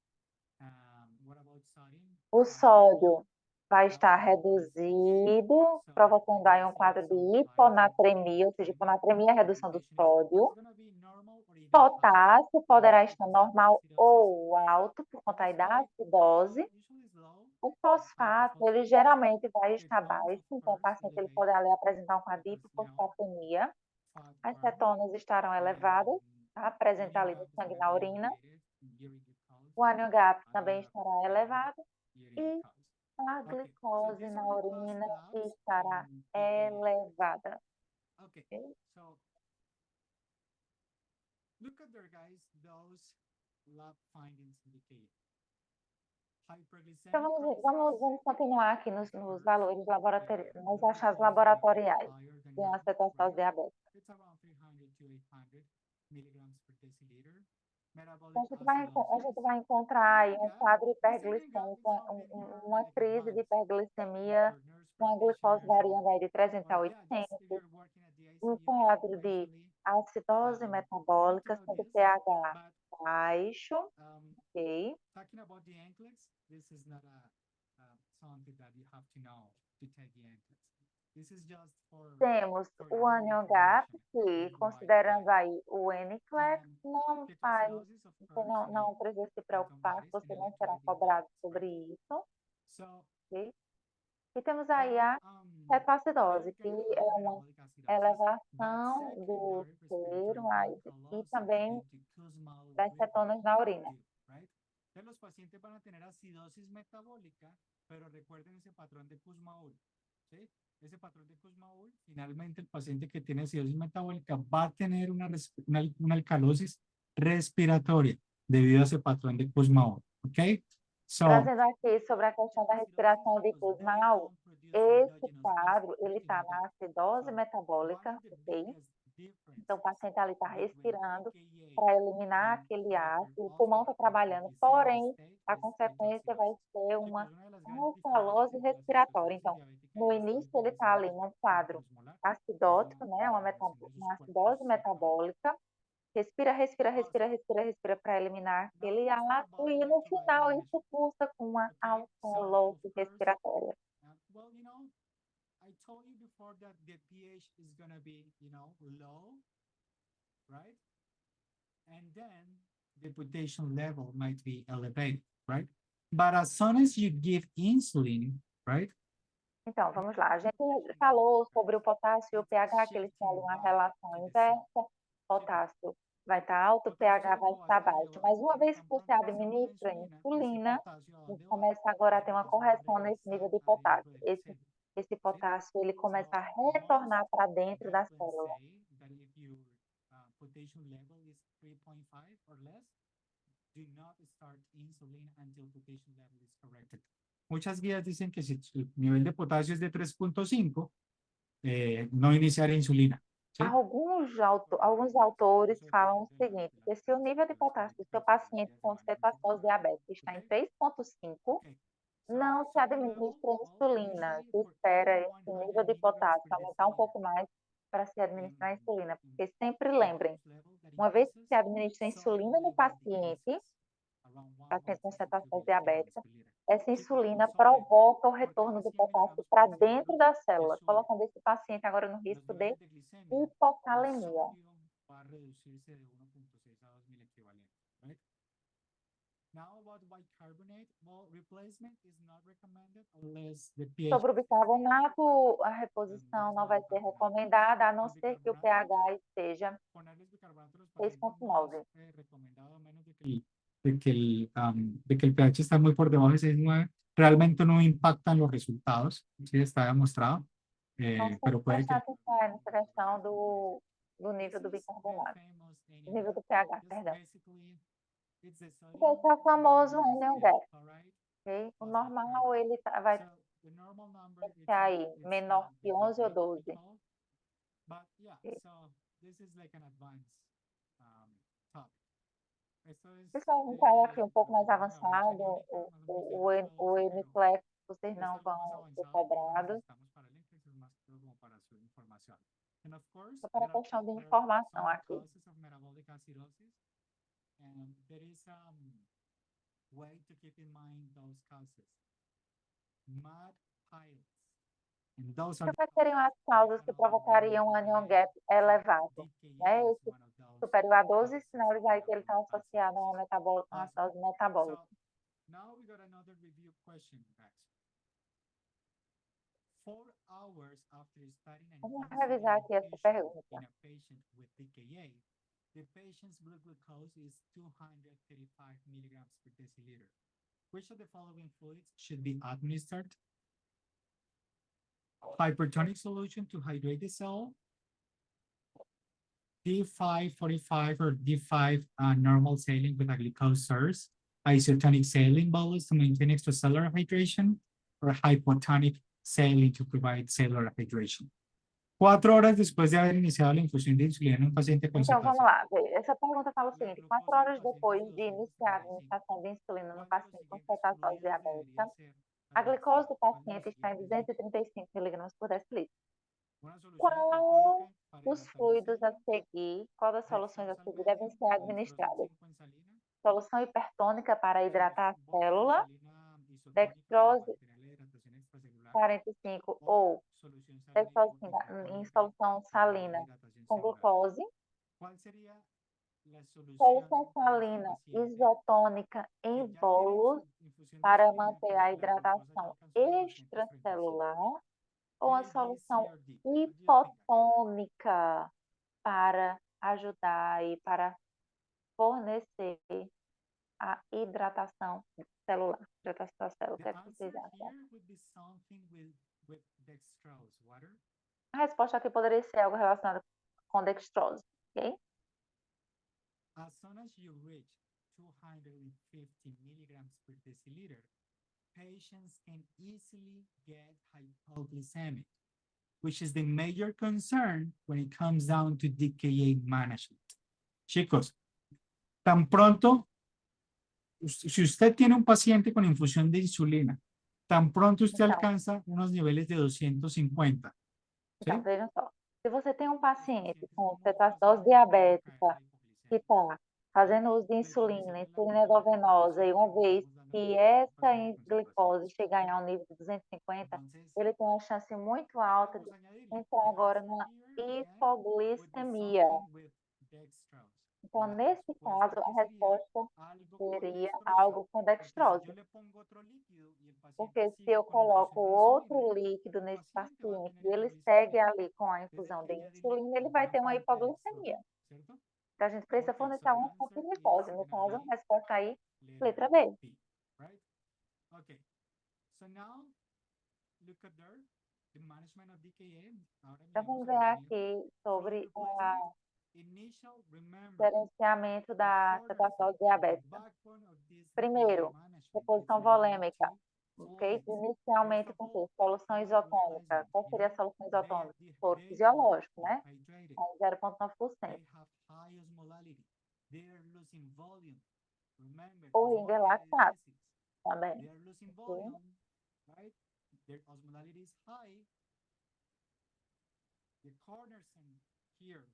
O sódio vai estar reduzido, provocando aí um quadro de hiponatremia, ou seja, hiponatremia é a redução do sódio. Potássio poderá estar normal ou alto por conta aí da acidose. O fosfato, ele geralmente vai estar baixo, então o paciente ele poderá apresentar um quadro de hipofosfatemia. As cetonas estarão elevadas, tá? Presente ali no sangue na urina. O ânion GAP também estará elevado e a glicose na urina estará elevada. Okay, so look at there, guys, those lab findings indicate. Então, vamos continuar aqui nos valores laboratoriais, nos achados laboratoriais de uma cetose diabética. A gente vai encontrar aí um quadro hiperglicêmico, uma crise de hiperglicemia, com a glicose variando aí de 300 a 800, um quadro de acidose metabólica, sendo pH baixo, ok? Talking about the NCLEX, this is not something that you have to know to take the NCLEX. This is just for Temos o ânion GAP, que considerando aí o NCLEX, não precisa se preocupar, você não será cobrado sobre isso. Okay? E temos aí a cetoacidose, que é uma elevação do serum e também das cetonas na urina. Los pacientes van a tener acidosis metabólica, pero recuerden ese patrón de Kussmaul, ¿sí? Ese patrón de Kussmaul, finalmente el paciente que tiene acidosis metabólica va a tener una alcalosis respiratoria debido a ese patrón de Kussmaul, ¿ok? So Trazendo aqui sobre a questão da respiração abdominal, esse quadro, ele está na acidose metabólica, ok? Então, o paciente ali está respirando para eliminar aquele ácido, o pulmão está trabalhando, porém, a consequência vai ser uma alcalose respiratória. Então, no início, ele está ali num quadro acidótico, né, uma acidose metabólica, respira, respira, respira, respira, respira para eliminar aquele ácido e no final isso cursa com uma alcalose respiratória. well, I told you before that the pH is gonna be, low, right? And then the potassium level might be elevated, right? But as soon as you give insulin, right? Então, vamos lá. A gente falou sobre o potássio e o pH, que eles têm ali uma relação inversa. Potássio vai estar alto, o pH vai estar baixo. Mas uma vez que você administra insulina, você começa agora a ter uma correção nesse nível de potássio. Esse potássio, ele começa a retornar para dentro da célula. Potassium level is 3.5 or less, do not start insulin until potassium level is corrected. Muchas guías dicen que si su nivel de potasio es de 3.5, no iniciar insulina. ¿Sí? Alguns autores falam o seguinte, que se o nível de potássio do seu paciente com cetose diabética está em 3,5, não se administra insulina, se espera esse nível de potássio aumentar um pouco mais para se administrar insulina, porque sempre lembrem, uma vez que se administra insulina no paciente com cetose diabética, essa insulina provoca o retorno do potássio para dentro da célula, colocando esse paciente agora no risco de hipocalemia. Now about bicarbonate, well, replacement is not recommended unless the pH. Sobre o bicarbonato, a reposição não vai ser recomendada, a não ser que o pH esteja 6,9. De que el pH está muy por debajo de 6,9, realmente no impactan los resultados, sí está demostrado, pero puede que... atenção nessa questão do nível do bicarbonato, do nível do pH, perdão. Esse é o famoso anion gap, ok? O normal, ele vai ser aí, menor que 11 ou 12. Okay. Pessoal, um cara aqui um pouco mais avançado, o NCLEX, vocês não vão ser cobrados. Só para a questão de informação aqui. And there is way to keep in mind those causes. Mud piles. And those are Quais seriam as causas que provocariam um anion gap elevado? Né? Esse superior a 12 sinais aí que ele está associado a uma acidose metabólica. Now we got another review question, guys. 4 hours after starting Vamos revisar aqui essa pergunta. in a patient with DKA, the patient's blood glucose is 235 milligrams per deciliter. Which of the following fluids should be administered? Hypertonic solution to hydrate the cell, D545 or D5 normal saline with a glucose source, isotonic saline bolus to maintain extracellular hydration, or hypotonic saline to provide cellular hydration. 4 horas después de haber iniciado la infusión de insulina en un paciente con Então, vamos cetose. lá. Essa pergunta fala o seguinte, 4 horas depois de iniciar a administração de insulina no paciente com cetose diabética, a glicose do paciente está em 235 mg por decilitro. Qual os fluidos a seguir, qual das soluções a seguir devem ser administradas? Solução hipertônica para hidratar a célula, dextrose 45 ou dextrose em solução salina com glucose, solução salina isotônica em bolos para manter a hidratação extracelular ou a solução hipotônica para ajudar e para fornecer a hidratação celular, hidratação da célula. O que é que vocês acham? A resposta aqui poderia ser algo relacionado com dextrose, ok? As soon as you reach 250 milligrams per deciliter, patients can easily get hypoglycemic, which is the major concern when it comes down to DKA management. Chicos, tan pronto, si usted tiene un paciente con infusión de insulina, tan pronto usted Então, alcanza unos niveles de 250. então, ¿Sí? vejam só. Se você tem um paciente com Pacientes cetose diabética que está fazendo uso de insulina, insulina endovenosa, e uma vez que essa glicose chegar a um nível de 250, ele tem uma chance muito alta de entrar agora numa hipoglicemia. Então, nesse caso, a resposta seria algo com dextrose. Porque se eu coloco outro líquido nesse paciente e ele segue ali com a infusão de insulina, ele vai ter uma hipoglicemia. Então, a gente precisa fornecer uma fonte de glicose. No caso, a resposta aí, letra B. Right? Okay. So now, look at there, the management of DKA. Então, vamos ver aqui sobre o Initial, remember, gerenciamento da cetose diabética. Primeiro, reposição volêmica. Ok? Inicialmente, com quê? Solução isotônica. Qual seria a solução isotônica? Soro fisiológico, né? Aí 0,9%. Ou Ringer lactato também. Ok? Their osmolality is high. The cornerstone here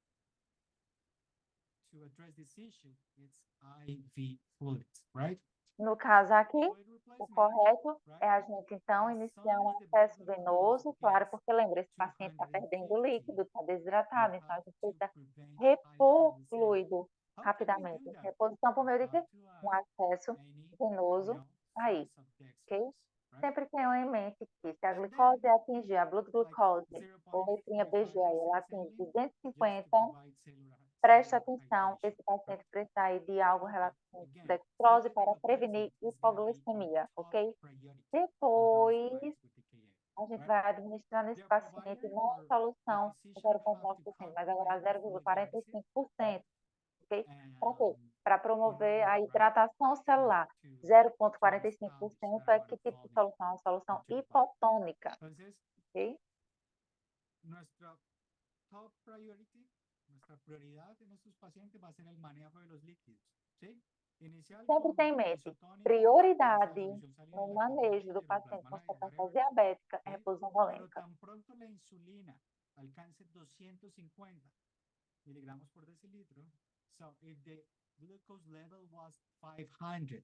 to address this issue is IV fluids, right? No caso aqui, o correto é a gente, então, iniciar um acesso venoso, claro, porque lembra, esse paciente está perdendo líquido, está desidratado, então a gente precisa repor fluido rapidamente. Reposição por meio de quê? Um acesso venoso aí, ok? Sempre tenham em mente que se a glicose atingir a blood glucose, ou letrinha BG, ela atinge 250, preste atenção, esse paciente precisa aí de algo relativo à dextrose para prevenir hipoglicemia, ok? Depois, a gente vai administrar nesse paciente não a solução 0,9%, mas agora 0,45%, ok? Para quê? Para promover a hidratação celular. 0,45% é que tipo de solução? Uma solução hipotônica, ok? Nuestra top priority, nuestra prioridad en estos pacientes va a ser el manejo de los líquidos, ¿sí? Sempre tem em mente, prioridade no manejo do paciente com cetose diabética é reposição volêmica. Tan pronto la insulina alcance 250 miligramos por decilitro, so if the glucose level was 500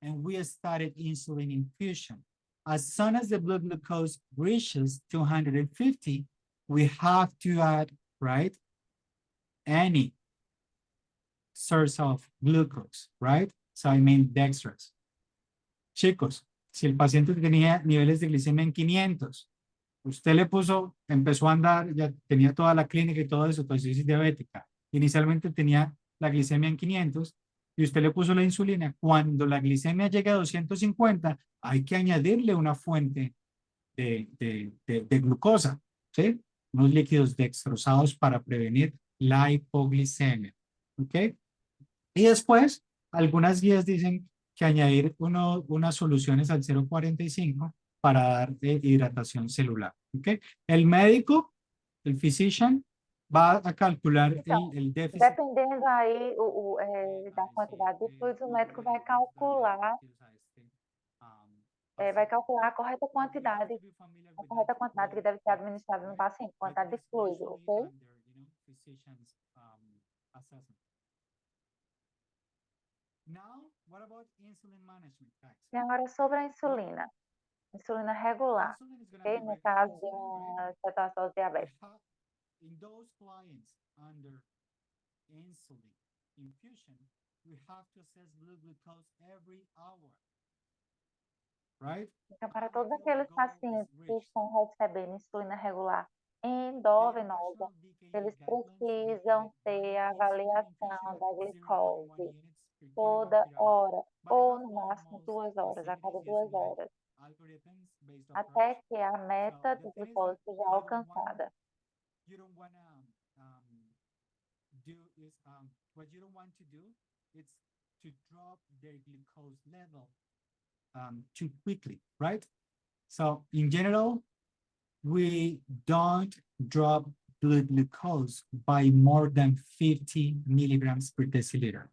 and we started insulin infusion, as soon as the blood glucose reaches 250, we have to add, right, any source of glucose, right? So I mean dextrose. Chicos, si el paciente tenía niveles de glicemia en 500, usted le puso, empezó a andar, ya tenía toda la clínica y todo eso, cetosis diabética. Inicialmente tenía la glicemia en 500 y usted le puso la insulina. Cuando la glicemia llega a 250, hay que añadirle una fuente de glucosa, ¿sí? Unos líquidos dextrosados para prevenir la hipoglicemia, ¿ok? Y después, algunas guías dicen que añadir unas soluciones al 0,45 para dar hidratación celular, ¿ok? El médico, el physician, va a calcular Então, el déficit. dependendo aí da quantidade de fluidos, o médico vai calcular a correta quantidade que deve ser administrada no paciente, quantidade de fluido, ok? E agora sobre a insulina regular, ok? No caso de uma cetose diabética. In those clients under insulin infusion, we have to assess blood glucose every hour. Right? Então, para todos aqueles pacientes que estão recebendo insulina regular endovenosa, eles precisam ter a avaliação da glicose toda hora, ou no máximo 2 horas, a cada 2 horas, até que a meta de glicose seja alcançada. You don't want to do is what you don't want to do, it's to drop their glucose level too quickly, right? So in general, we don't drop blood glucose by more than 50 milligrams per deciliter.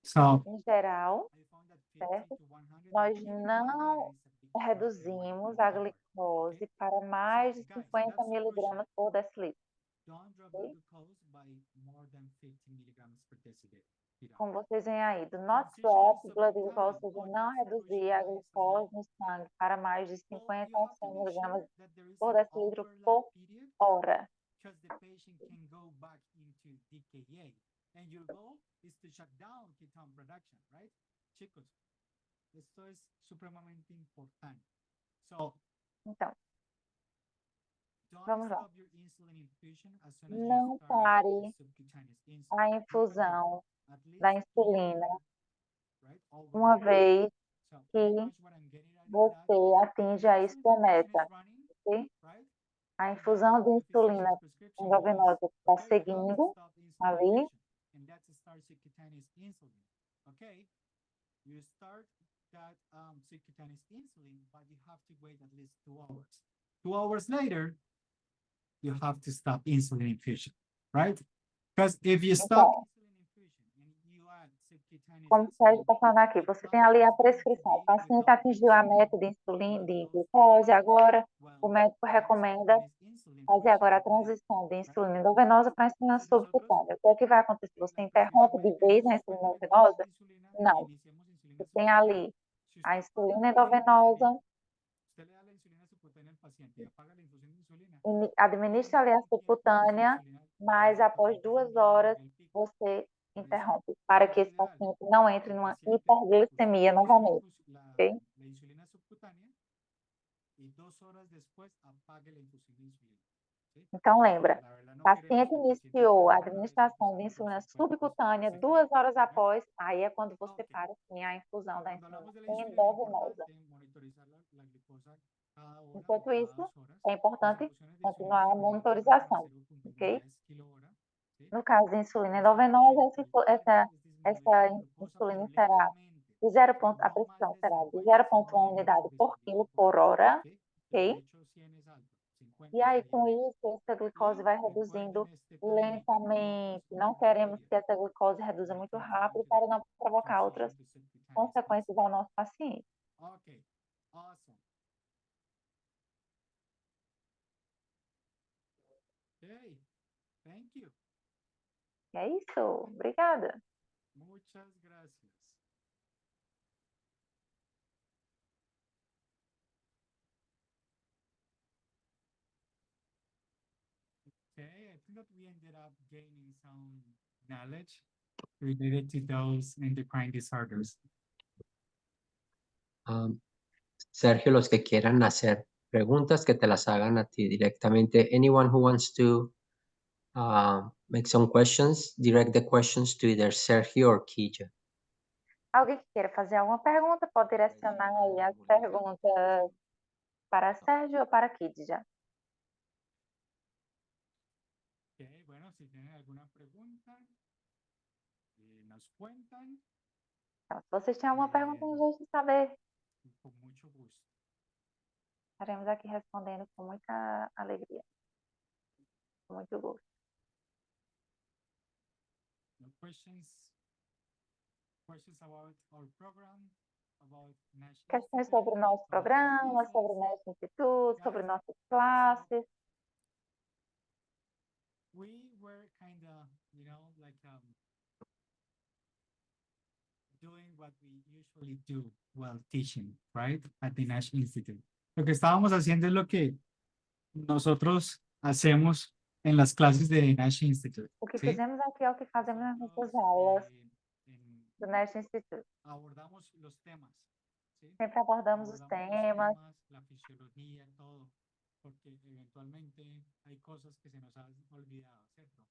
So Em geral, I found that 50 certo? to 100 Nós milligrams não is a big drop in reduzimos white a blood count, glicose okay? para mais de So guys, 50 that's the question. miligramas por decilitro. Don't drop Ok? blood glucose by more than 50 milligrams per deciliter. Como vocês veem aí, do not Transition drop is blood glucose, subcutaneous. ou seja, Oh, não that's the question, reduzir a guys, as well. glicose no sangue para mais de Well, 50 you a have to 100 make miligramas sure that there is por an decilitro overlap por period hora. because the patient can go back into DKA. And your goal is to shut down ketone production, right? Chicos, esto es supremamente importante. So, Então, don't vamos lá. stop your insulin infusion as soon as you Não start pare the subcutaneous insulin. a Not infusão at least da a insulina year, right? uma Overall. vez So pretty que much what I'm getting at is that você atinja a insulin infusion meta, is running, ok? right? A And infusão de the insulina physician's prescription is, endovenosa está okay, don't seguindo stop insulin ali. infusion. And let's start subcutaneous insulin. Okay, you start that subcutaneous insulin, but you have to wait at least 2 hours. 2 hours later, you have to stop insulin infusion, right? Because if you stop Então, insulin infusion and you add subcutaneous como o Sérgio insulin, está falando aqui, the você tem ali a clock is going to prescrição. O be paciente without atingiu a insulin, meta de insulina, de glucose, glicose, agora well, o médico that recomenda subcutaneous insulin fazer reaches agora a the plant, transição de right? insulina endovenosa para a insulina Entonces nosotros, subcutânea. O que é que vai acontecer? la Você prescripción interrompe de médica vez dice a después insulina de la infusión endovenosa? de insulina, Não. iniciamos insulina Você tem subcutánea. ali Si a usted apaga insulina la infusión de endovenosa, insulina, usted le da la insulina subcutánea al paciente y apaga la infusión de insulina, administra ali a tiempo después su subcutânea, insulina mas comienza a após correr, 2 descendiendo horas el pico. você Por eso interrompe, para que es esse ideal paciente não entre el numa paciente, usted hiperglicemia inicia novamente, ok? la insulina subcutánea y 2 horas después apague la infusión de insulina. ¿Sí? Então, lembra, La verdad o no queremos paciente que el paciente iniciou a apague una vez y administração de después insulina su cuerpo subcutânea se 2 horas right? após, aí é quando você Ok. para sim a infusão So, da cuando insulina hablamos de la insulina, es endovenosa. importante monitorizar la glucosa cada hora o Enquanto cada isso, 2 horas. é Las importante infusiones de insulina continuar a pueden llegar hasta monitorização, ok? 0,10 kilohora. ¿Sí? No caso de insulina Esto porque endovenosa, el target es disminuir essa la glucosa, pero insulina será lentamente, de 0, a no más pressão de será de 50 0,1 mililitros unidade por por decilitro quilo por por hora. hora, ¿Sí? De ok? hecho, 100 es alto, 50 E aí, estaría com bien. isso, essa glicose Y vai recuerden reduzindo este timing, lentamente. close Não overlap queremos period, que essa glicose reduza right? muito From time rápido to para não provocar outras transition to subcutaneous consequências insulin. ao nosso paciente. Okay, awesome. Okay, thank you. É isso. Obrigada. Muchas gracias. Okay, I think that we ended up gaining some knowledge related to those endocrine disorders. Sergio, los que quieran hacer preguntas, que te las hagan a ti directamente. Anyone who wants to make some questions, direct the questions to either Sergio or Kija. Alguém que queira fazer alguma pergunta, pode direcionar aí as perguntas para Sérgio ou para Kidja. Okay, bueno, si tienen alguna pregunta, nos cuentan. Então, se vocês têm alguma pergunta, nos deixem saber. Con mucho gusto. Estaremos aqui respondendo com muita alegria. Com muito gosto. No questions? Questions about our program, about Nash Questões Institute, sobre o nosso about our programa, sobre o classes? nosso instituto, sobre nossas classes. We were kind of, like doing what we usually do while teaching, right? At the Nash Institute. Lo que estábamos haciendo es lo que nosotros hacemos en las clases de Nash Institute. O que ¿sí? fizemos aqui é o que fazemos nas nossas aulas do Nash Institute. Abordamos los temas. ¿sí? Sempre abordamos os temas. La fisiología, todo, porque eventualmente hay cosas que se nos han olvidado, ¿cierto?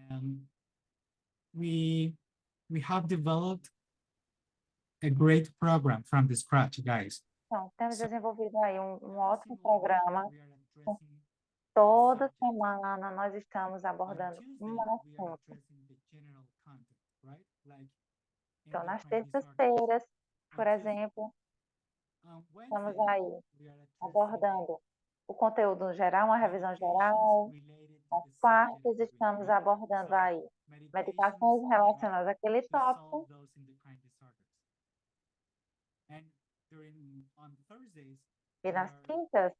And we have developed a great program from the scratch, guys. Então, temos desenvolvido aí um ótimo Every single programa. week we are addressing Toda subject. semana nós estamos On abordando Tuesday, um we are assunto. addressing the general content, right? Então, nas terças-feiras, por exemplo, estamos aí abordando o conteúdo geral, uma revisão geral. Às quartas, estamos abordando aí medicações relacionadas àquele tópico. E nas quintas,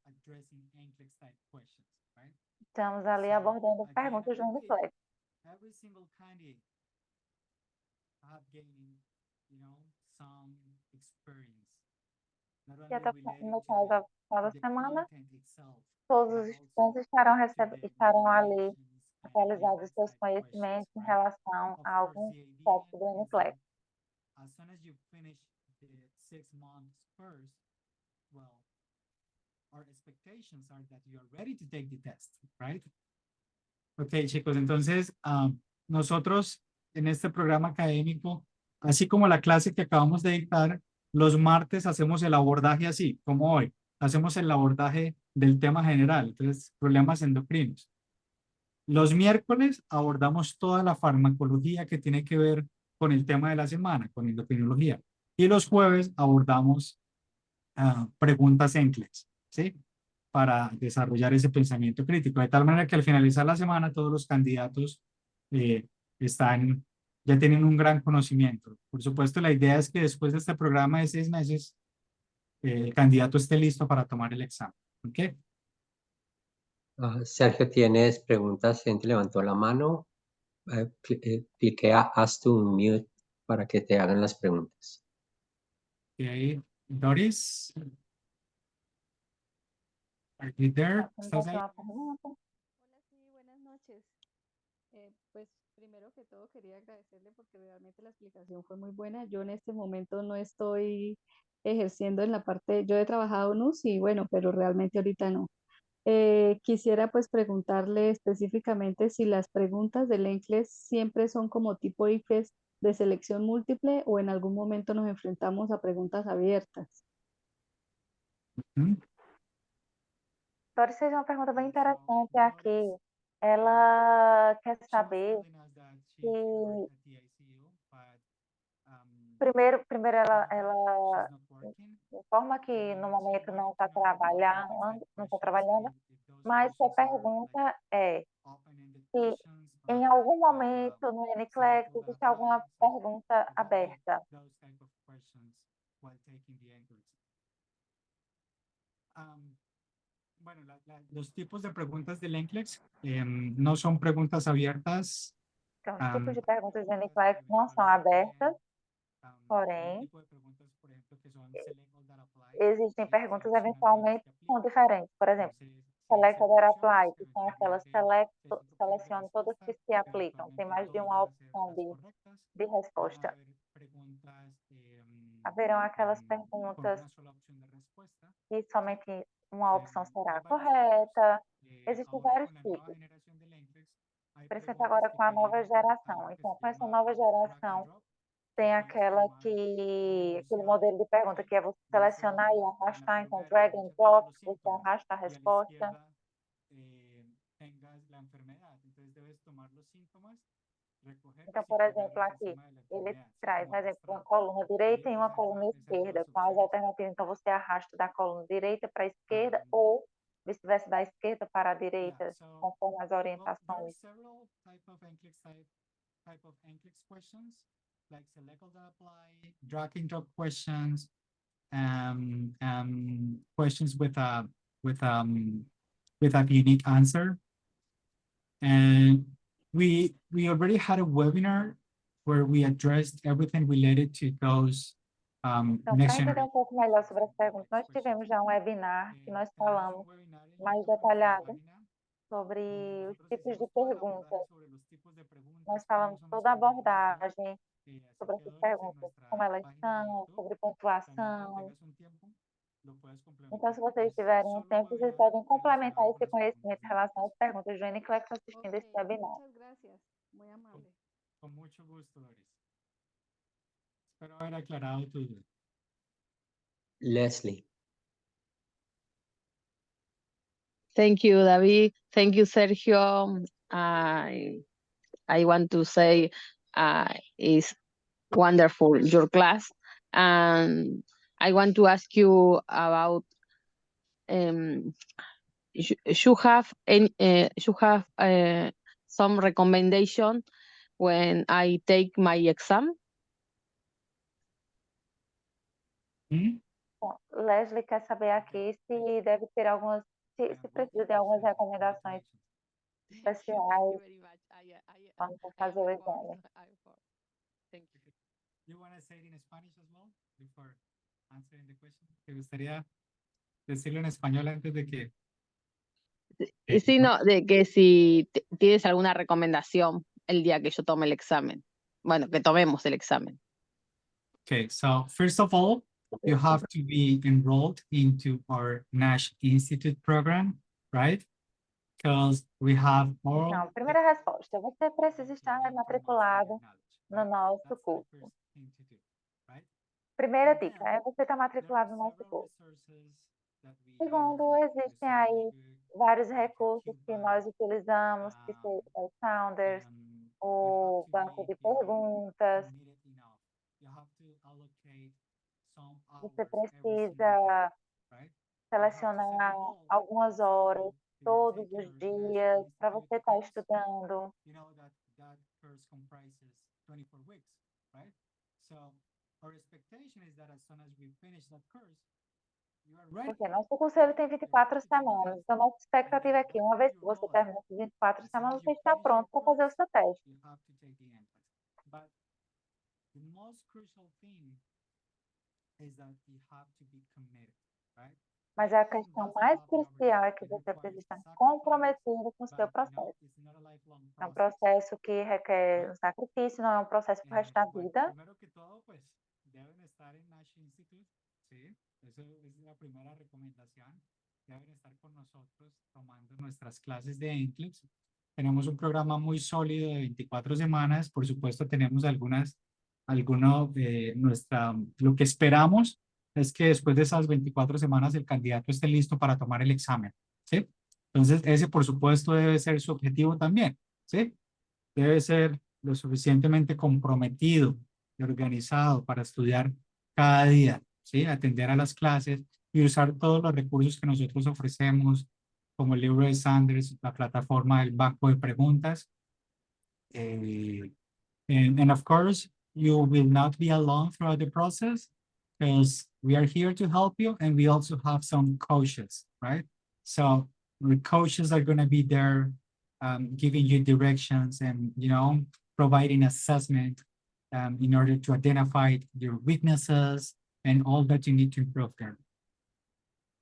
estamos ali abordando perguntas do NCLEX. E até no caso da final da semana, todos os estudantes estarão ali atualizados seus conhecimentos em relação a algum tópico do NCLEX. As soon as you finish the 6 months first, well, our expectations are that you are ready to take the test, right? Ok, chicos, entonces nosotros en este programa académico, así como la clase que acabamos de dictar, los martes hacemos el abordaje así, como hoy. Hacemos el abordaje del tema general, entonces problemas endocrinos. Los miércoles abordamos toda la farmacología que tiene que ver con el tema de la semana, con endocrinología. Y los jueves abordamos preguntas NCLEX, ¿sí? Para desarrollar ese pensamiento crítico. De tal manera que al finalizar la semana todos los candidatos ya tienen un gran conocimiento. Por supuesto, la idea es que después de este programa de 6 meses, el candidato esté listo para tomar el examen. ¿Ok? Sergio, ¿tienes preguntas? Gente levantó la mano. Clique a Ask to Unmute para que te hagan las preguntas. Okay. Doris? Are you there? ¿Estás ahí? Hola, sí, buenas noches. Pues primero que todo quería agradecerle porque realmente la explicación fue muy buena. Yo en este momento no estoy ejerciendo en la parte, yo he trabajado en UCI, bueno, pero realmente ahorita no. Quisiera pues preguntarle específicamente si las preguntas del NCLEX siempre son como tipo IFES de selección múltiple o en algún momento nos enfrentamos a preguntas abiertas. Doris fez uma pergunta bem interessante aqui. Ela quer saber se primeiro ela informa que no momento não está trabalhando, mas a pergunta é se em algum momento no NCLEX existe alguma pergunta aberta. Bueno, los tipos de preguntas del NCLEX no son preguntas abiertas. Então, os tipos de perguntas do NCLEX não são abertas, porém, existem perguntas eventualmente que são diferentes. Por exemplo, Select or Apply, que são aquelas selecione todas que se aplicam. Tem mais de uma opção de resposta. Haverão aquelas perguntas que somente uma opção será correta. Existem vários tipos. Principalmente agora com a nova geração. Então, com essa nova geração, tem aquele modelo de pergunta que é você selecionar e arrastar, então drag and drop, você arrasta a resposta. Então, por exemplo, aqui, ele traz, por exemplo, uma coluna direita e uma coluna esquerda, com as alternativas. Então, você arrasta da coluna direita para a esquerda ou vice-versa da esquerda para a direita, conforme as orientações. Like select or apply, drag and drop questions, questions with a unique answer. And we already had a webinar where we addressed everything related to those Então, para entender um pouco melhor sobre as perguntas, nós tivemos já um webinar que nós falamos mais detalhado sobre os tipos de perguntas. Nós falamos toda a abordagem sobre essas perguntas, como elas são, sobre pontuação. Então, se vocês tiverem um tempo, vocês podem complementar esse conhecimento em relação às perguntas do NCLEX assistindo esse webinar. Com muito gosto, Doris. Espero haber aclarado tudo. Leslie. Thank you, David. Thank you, Sergio. I want to say it's wonderful your class. And I want to ask you about you have some recommendation when I take my exam. Hmm? Bom, Leslie quer saber aqui se deve ter algumas, se precisa de algumas recomendações especiais very much. quando for fazer o exame. Thank you. You want to say it in Spanish as well before answering the question? ¿Te gustaría decirlo en español antes de que? Y si no, de que si tienes alguna recomendación el día que yo tome el examen. Bueno, que tomemos el examen. Okay, so first of all, you have to be enrolled into our Nash Institute program, right? Because we have all. Então, primeira resposta, você precisa estar matriculado no nosso curso. Primeira dica é você estar matriculado no nosso curso. Segundo, existem aí vários recursos que nós utilizamos, que são o Founders, o banco de perguntas. Você precisa selecionar algumas horas todos os dias para você estar estudando. You know that course comprises 24 weeks, right? So our expectation is that as soon as we finish that course, you are ready. Porque nosso curso ele tem 24 semanas, então nossa expectativa é que uma vez que você termina essas 24 semanas, você está pronto para fazer o seu teste. You have to take the NCLEX. But the most crucial thing is that you have to be committed, right? Mas a questão mais crucial é que você precisa estar comprometido com o seu processo. É um processo que requer um sacrifício, não é um processo para o resto da vida. Primero que todo, pues, deben estar en Nash Institute, ¿sí? Eso es la primera recomendación. Deben estar con nosotros tomando nuestras clases de NCLEX. Tenemos un programa muy sólido de 24 semanas. Por supuesto, tenemos lo que esperamos es que después de esas 24 semanas el candidato esté listo para tomar el examen, ¿sí? Entonces, ese, por supuesto, debe ser su objetivo también, ¿sí? Debe ser lo suficientemente comprometido y organizado para estudiar cada día, ¿sí? Atender a las clases y usar todos los recursos que nosotros ofrecemos, como el libro de Sanders, la plataforma del banco de preguntas. And of course, you will not be alone throughout the process because we are here to help you, and we also have some coaches, right? So the coaches are going to be there giving you directions and, providing assessment in order to identify your weaknesses and all that you need to improve there.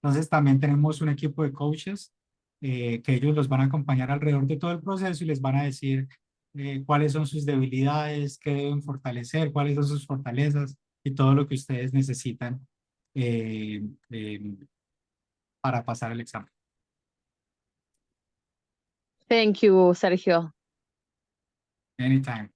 Entonces también tenemos un equipo de coaches que ellos los van a acompañar alrededor de todo el proceso y les van a decir cuáles son sus debilidades, qué deben fortalecer, cuáles son sus fortalezas y todo lo que ustedes necesitan para pasar el examen. Thank you, Sergio. Anytime.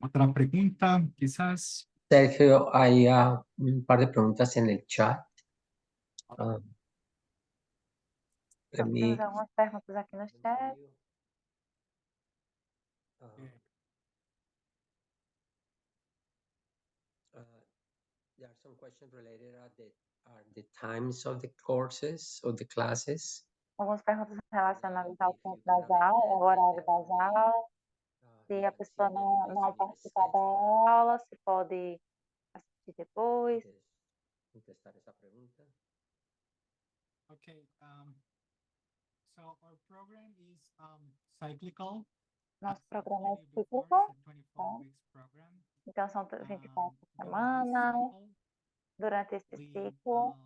Otra pregunta, quizás. Sergio, hay un par de preguntas en el chat. Let me- Temos algumas perguntas aqui no chat. There are some questions related are the times of the courses or the classes. Algumas perguntas relacionadas ao tempo das aulas, ao horário das aulas. Se a pessoa não participar da aula, se pode assistir depois. Contestar esa pregunta. Okay, so our program is cyclical. Nosso programa é Before, cíclico, it's a 24 tá? weeks program. Então são 24 During semanas. this cycle, Durante esse we ciclo,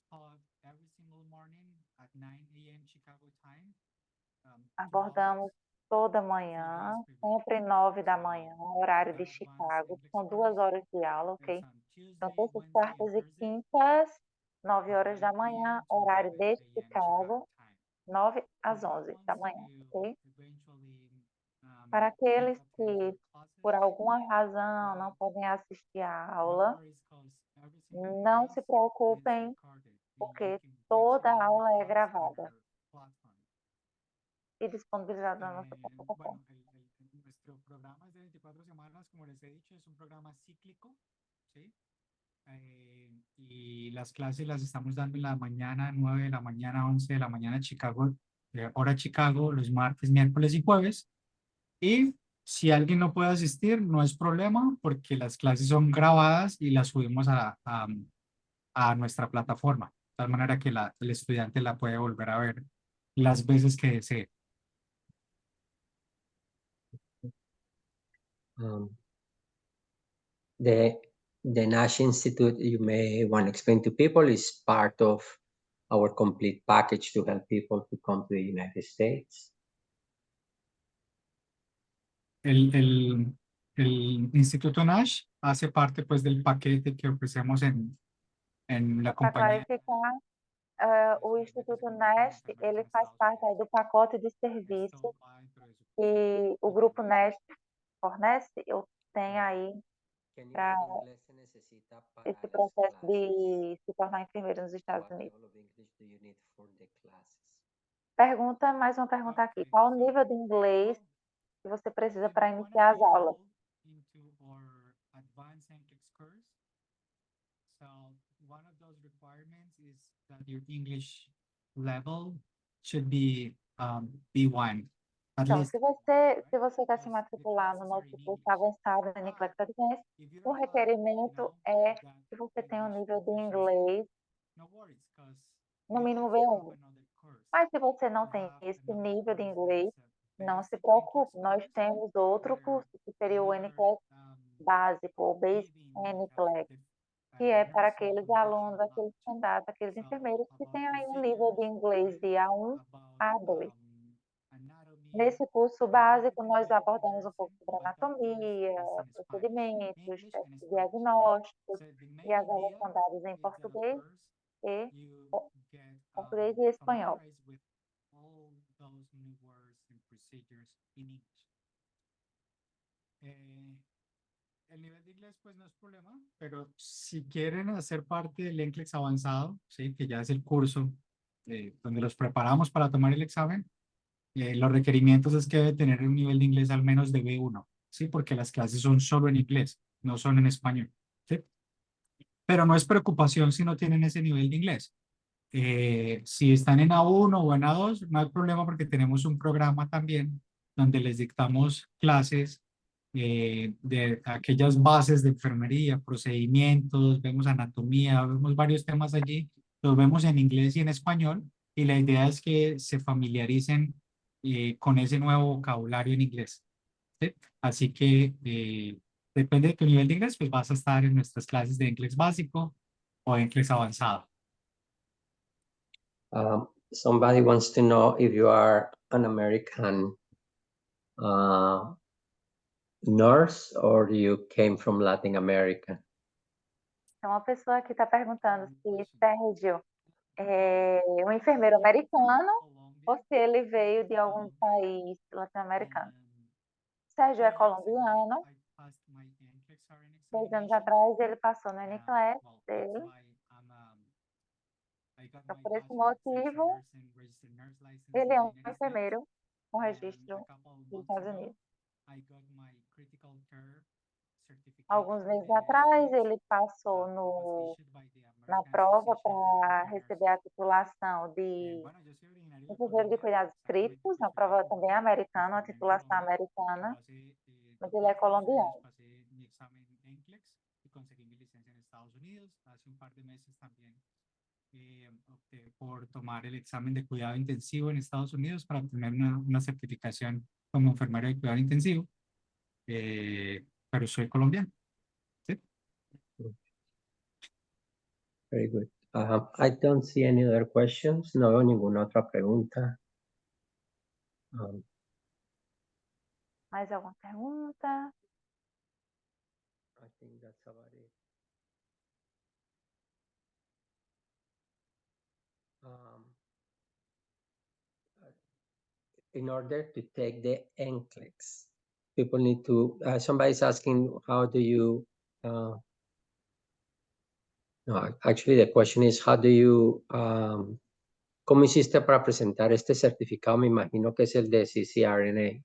taught every single morning at 9 a.m. Chicago time. 2 abordamos toda manhã, sempre 9 da manhã, horário de Chicago. São 2 horas de aula, ok? Então, terças, quartas e quintas, 9 horas da manhã, horário de Chicago, 9 às 11 da manhã, ok? Para aqueles que, por alguma razão, não podem assistir à aula, não se preocupem, porque toda a aula é gravada. e disponibilizado na nossa plataforma. Nuestro programa es de 24 semanas, como les he dicho, es un programa cíclico, ¿sí? Y las clases las estamos dando en la mañana, 9 de la mañana, 11 de la mañana, Chicago, hora Chicago, los martes, miércoles y jueves. Y si alguien no puede asistir, no es problema, porque las clases son grabadas y las subimos a nuestra plataforma, de tal manera que el estudiante la puede volver a ver las veces que desee. The Nash Institute, you may want to explain to people, is part of our complete package to help people to come to the United States. El Instituto Nash hace parte pues del paquete que ofrecemos en la Para compañía. clarificar, o Instituto Nest, ele faz parte aí do pacote de serviço que o Grupo Nest fornece. Eu tenho aí ¿Qué nivel Pra de inglés se necesita para esse las processo clases? de se tornar enfermeiro nos Estados What Unidos. level of English do you need for the classes? Pergunta, mais uma pergunta aqui. Qual o nível de inglês que você precisa para iniciar as aulas? Into our advanced NCLEX course. So one of those requirements is that your English level should be B1. At Então, least. se você quer se matricular no nosso curso avançado em NCLEX Advanced, o requerimento é que você tenha um nível de inglês no mínimo B1. Mas se você não tem esse nível de inglês, não se preocupe, nós temos outro curso que seria o NCLEX básico, ou Basic NCLEX, que é para aqueles alunos, aqueles candidatos, aqueles enfermeiros que têm aí um nível de inglês de A1 a A2. Nesse curso básico, nós abordamos um pouco sobre anatomia, procedimentos, testes diagnósticos e as aulas são dadas em português e espanhol. El nivel de inglés pues no es problema, pero si quieren hacer parte del NCLEX avanzado, ¿sí? Que ya es el curso donde los preparamos para tomar el examen, los requerimientos es que debe tener un nivel de inglés al menos de B1, ¿sí? Porque las clases son solo en inglés, no son en español, ¿sí? Pero no es preocupación si no tienen ese nivel de inglés. Si están en A1 o en A2, no hay problema porque tenemos un programa también donde les dictamos clases de aquellas bases de enfermería, procedimientos, vemos anatomía, vemos varios temas allí, los vemos en inglés y en español, y la idea es que se familiaricen con ese nuevo vocabulario en inglés, ¿sí? Así que depende de tu nivel de inglés, pues vas a estar en nuestras clases de inglés básico o inglés avanzado. Somebody wants to know if you are an American nurse or you came from Latin America. Então, uma pessoa aqui está perguntando se Sérgio é um enfermeiro americano ou se ele veio de algum país latino-americano. Sérgio é colombiano. 2 anos atrás, ele passou no NCLEX dele. Então, por esse motivo, ele é um enfermeiro com registro dos Estados Unidos. Alguns meses atrás, ele passou na prova para receber a titulação de enfermeiro de cuidados críticos, a prova também é americana, a titulação americana, mas ele é colombiano. Opté por tomar el examen de cuidado intensivo en Estados Unidos para obtener una certificación como enfermero de cuidado intensivo, pero soy colombiano. ¿Sí? Very good. I don't see any other questions. No veo ninguna otra pregunta. Mais alguma pergunta? I think that's about it. In order to take the NCLEX, people need to, somebody's asking, how do you, no, actually the question is, how do you ¿Cómo hiciste para presentar este certificado? Me imagino que es el de CCRNA.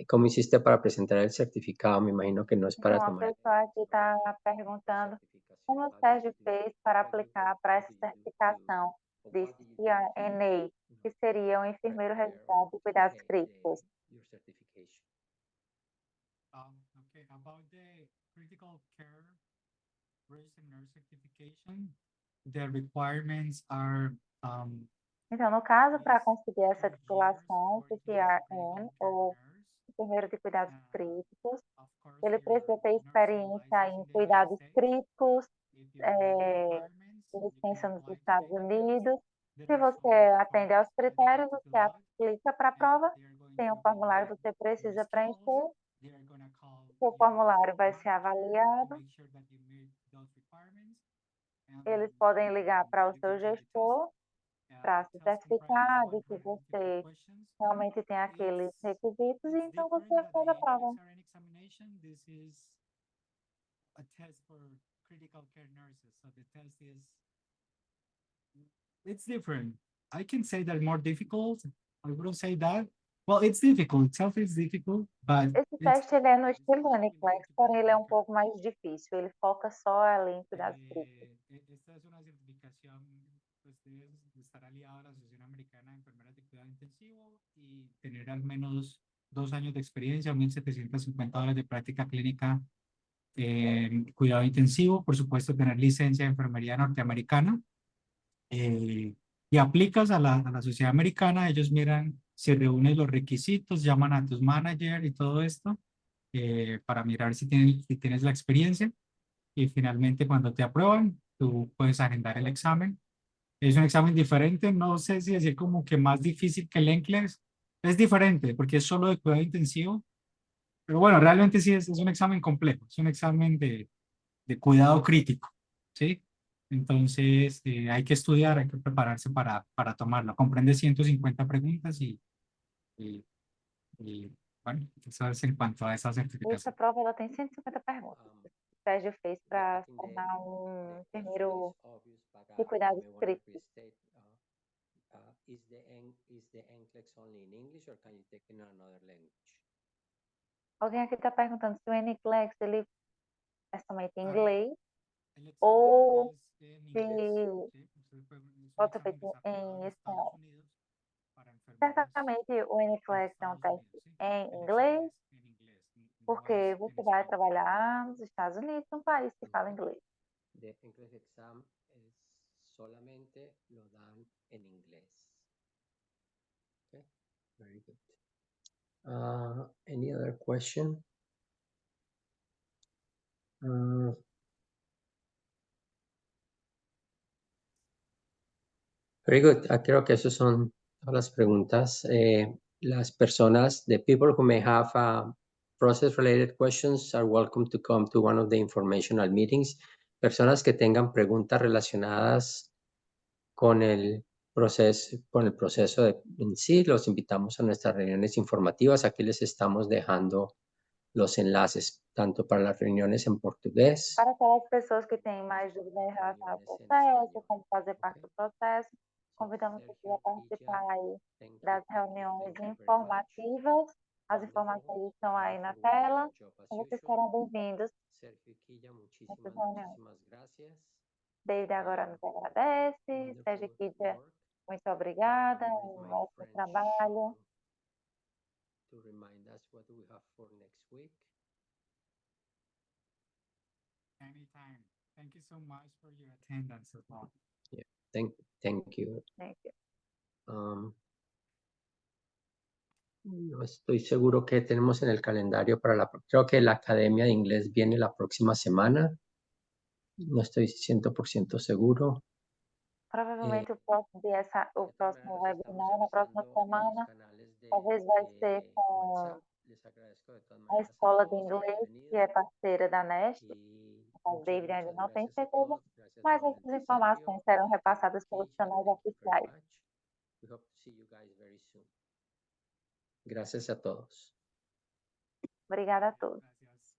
¿Cómo hiciste para presentar el certificado? Me imagino que no es para Então, a tomar. pessoa aqui está perguntando como o Sérgio fez para aplicar para essa certificação de CCRNA, que seria um enfermeiro registrado de cuidados críticos. Okay, about the critical care registered nurse certification, the requirements are Então, no caso, para conseguir essa titulação CCRN, ou enfermeiro de cuidados críticos, ele precisa ter experiência em cuidados críticos, licença nos Estados Unidos. Se você atende aos critérios, você aplica para a prova, tem um formulário que você precisa preencher, o formulário vai ser avaliado, eles podem ligar para o seu gestor para se certificar de que você realmente tem aqueles requisitos e então você faz a prova. This is a test for critical care nurses. So the test is, it's different. I can say that more difficult. I wouldn't say that. Well, it's difficult. Itself is difficult, but Esse teste ele é no estilo do NCLEX, porém ele é um pouco mais difícil. Ele foca só ali em cuidados críticos. esta es una certificación pues, de estar aliado a la Asociación Americana de Enfermeras de Cuidado Intensivo y tener al menos 2 años de experiencia, $1,750 de práctica clínica en cuidado intensivo, por supuesto tener licencia de enfermería norteamericana, y aplicas a la sociedad americana, ellos miran si reúnes los requisitos, llaman a tus managers y todo esto, para mirar si tienes la experiencia, y finalmente cuando te aprueban, tú puedes agendar el examen. Es un examen diferente, no sé si decir como que más difícil que el NCLEX, es diferente porque es solo de cuidado intensivo, pero bueno, realmente sí es un examen complejo, es un examen de cuidado crítico, ¿sí? Entonces, hay que estudiar, hay que prepararse para tomarlo. Comprende 150 preguntas y, bueno, eso es en cuanto a esa Essa certificación. prova ela tem 150 perguntas. O Sérgio fez para se tornar enfermeiro de cuidados críticos. Is the NCLEX only in English or can you take in another language? Alguém aqui está perguntando se o NCLEX ele é somente em inglês El examen o es en se inglés, ¿sí? Es un pode ser examen feito desarrollado em en espanhol. Estados Unidos para enfermeros Certamente o de NCLEX é um Estados teste Unidos, ¿sí? em El inglês, examen es en inglés, no porque es você en vai español. trabalhar nos Estados Unidos, um país que fala inglês. The NCLEX exam es solamente lo dan en inglés. Okay, very good. Any other question? Very good. Creo que esas son todas las preguntas. Las personas, the people who may have process-related questions are welcome to come to one of the informational meetings. Personas que tengan preguntas relacionadas con el proceso en sí, los invitamos a nuestras reuniones informativas. Aquí les estamos dejando los enlaces, tanto para las reuniones en portugués. Para aquelas pessoas que têm mais dúvidas em relação ao processo, como fazer parte do processo, convidamos vocês a participar aí das reuniões informativas. As informações estão aí na tela. Então, vocês serão bem-vindos nessas reuniões. David agora nos agradece. Sérgio Kidia, muito obrigada. Um ótimo trabalho. To remind us what we have for next week. Anytime. Thank you so much for your attendance as well. Thank you. Thank you. No estoy seguro qué tenemos en el calendario para creo que la Academia de Inglés viene la próxima semana. No estoy 100% seguro. Provavelmente o próximo webinar, na próxima semana, talvez vai ser com a Escola de Inglês, que é parceira da NEST. O David ainda não tem certeza, mas essas informações serão repassadas pelos canais oficiais. We hope to see you guys very soon. Gracias a todos. Obrigada a todos. Gracias.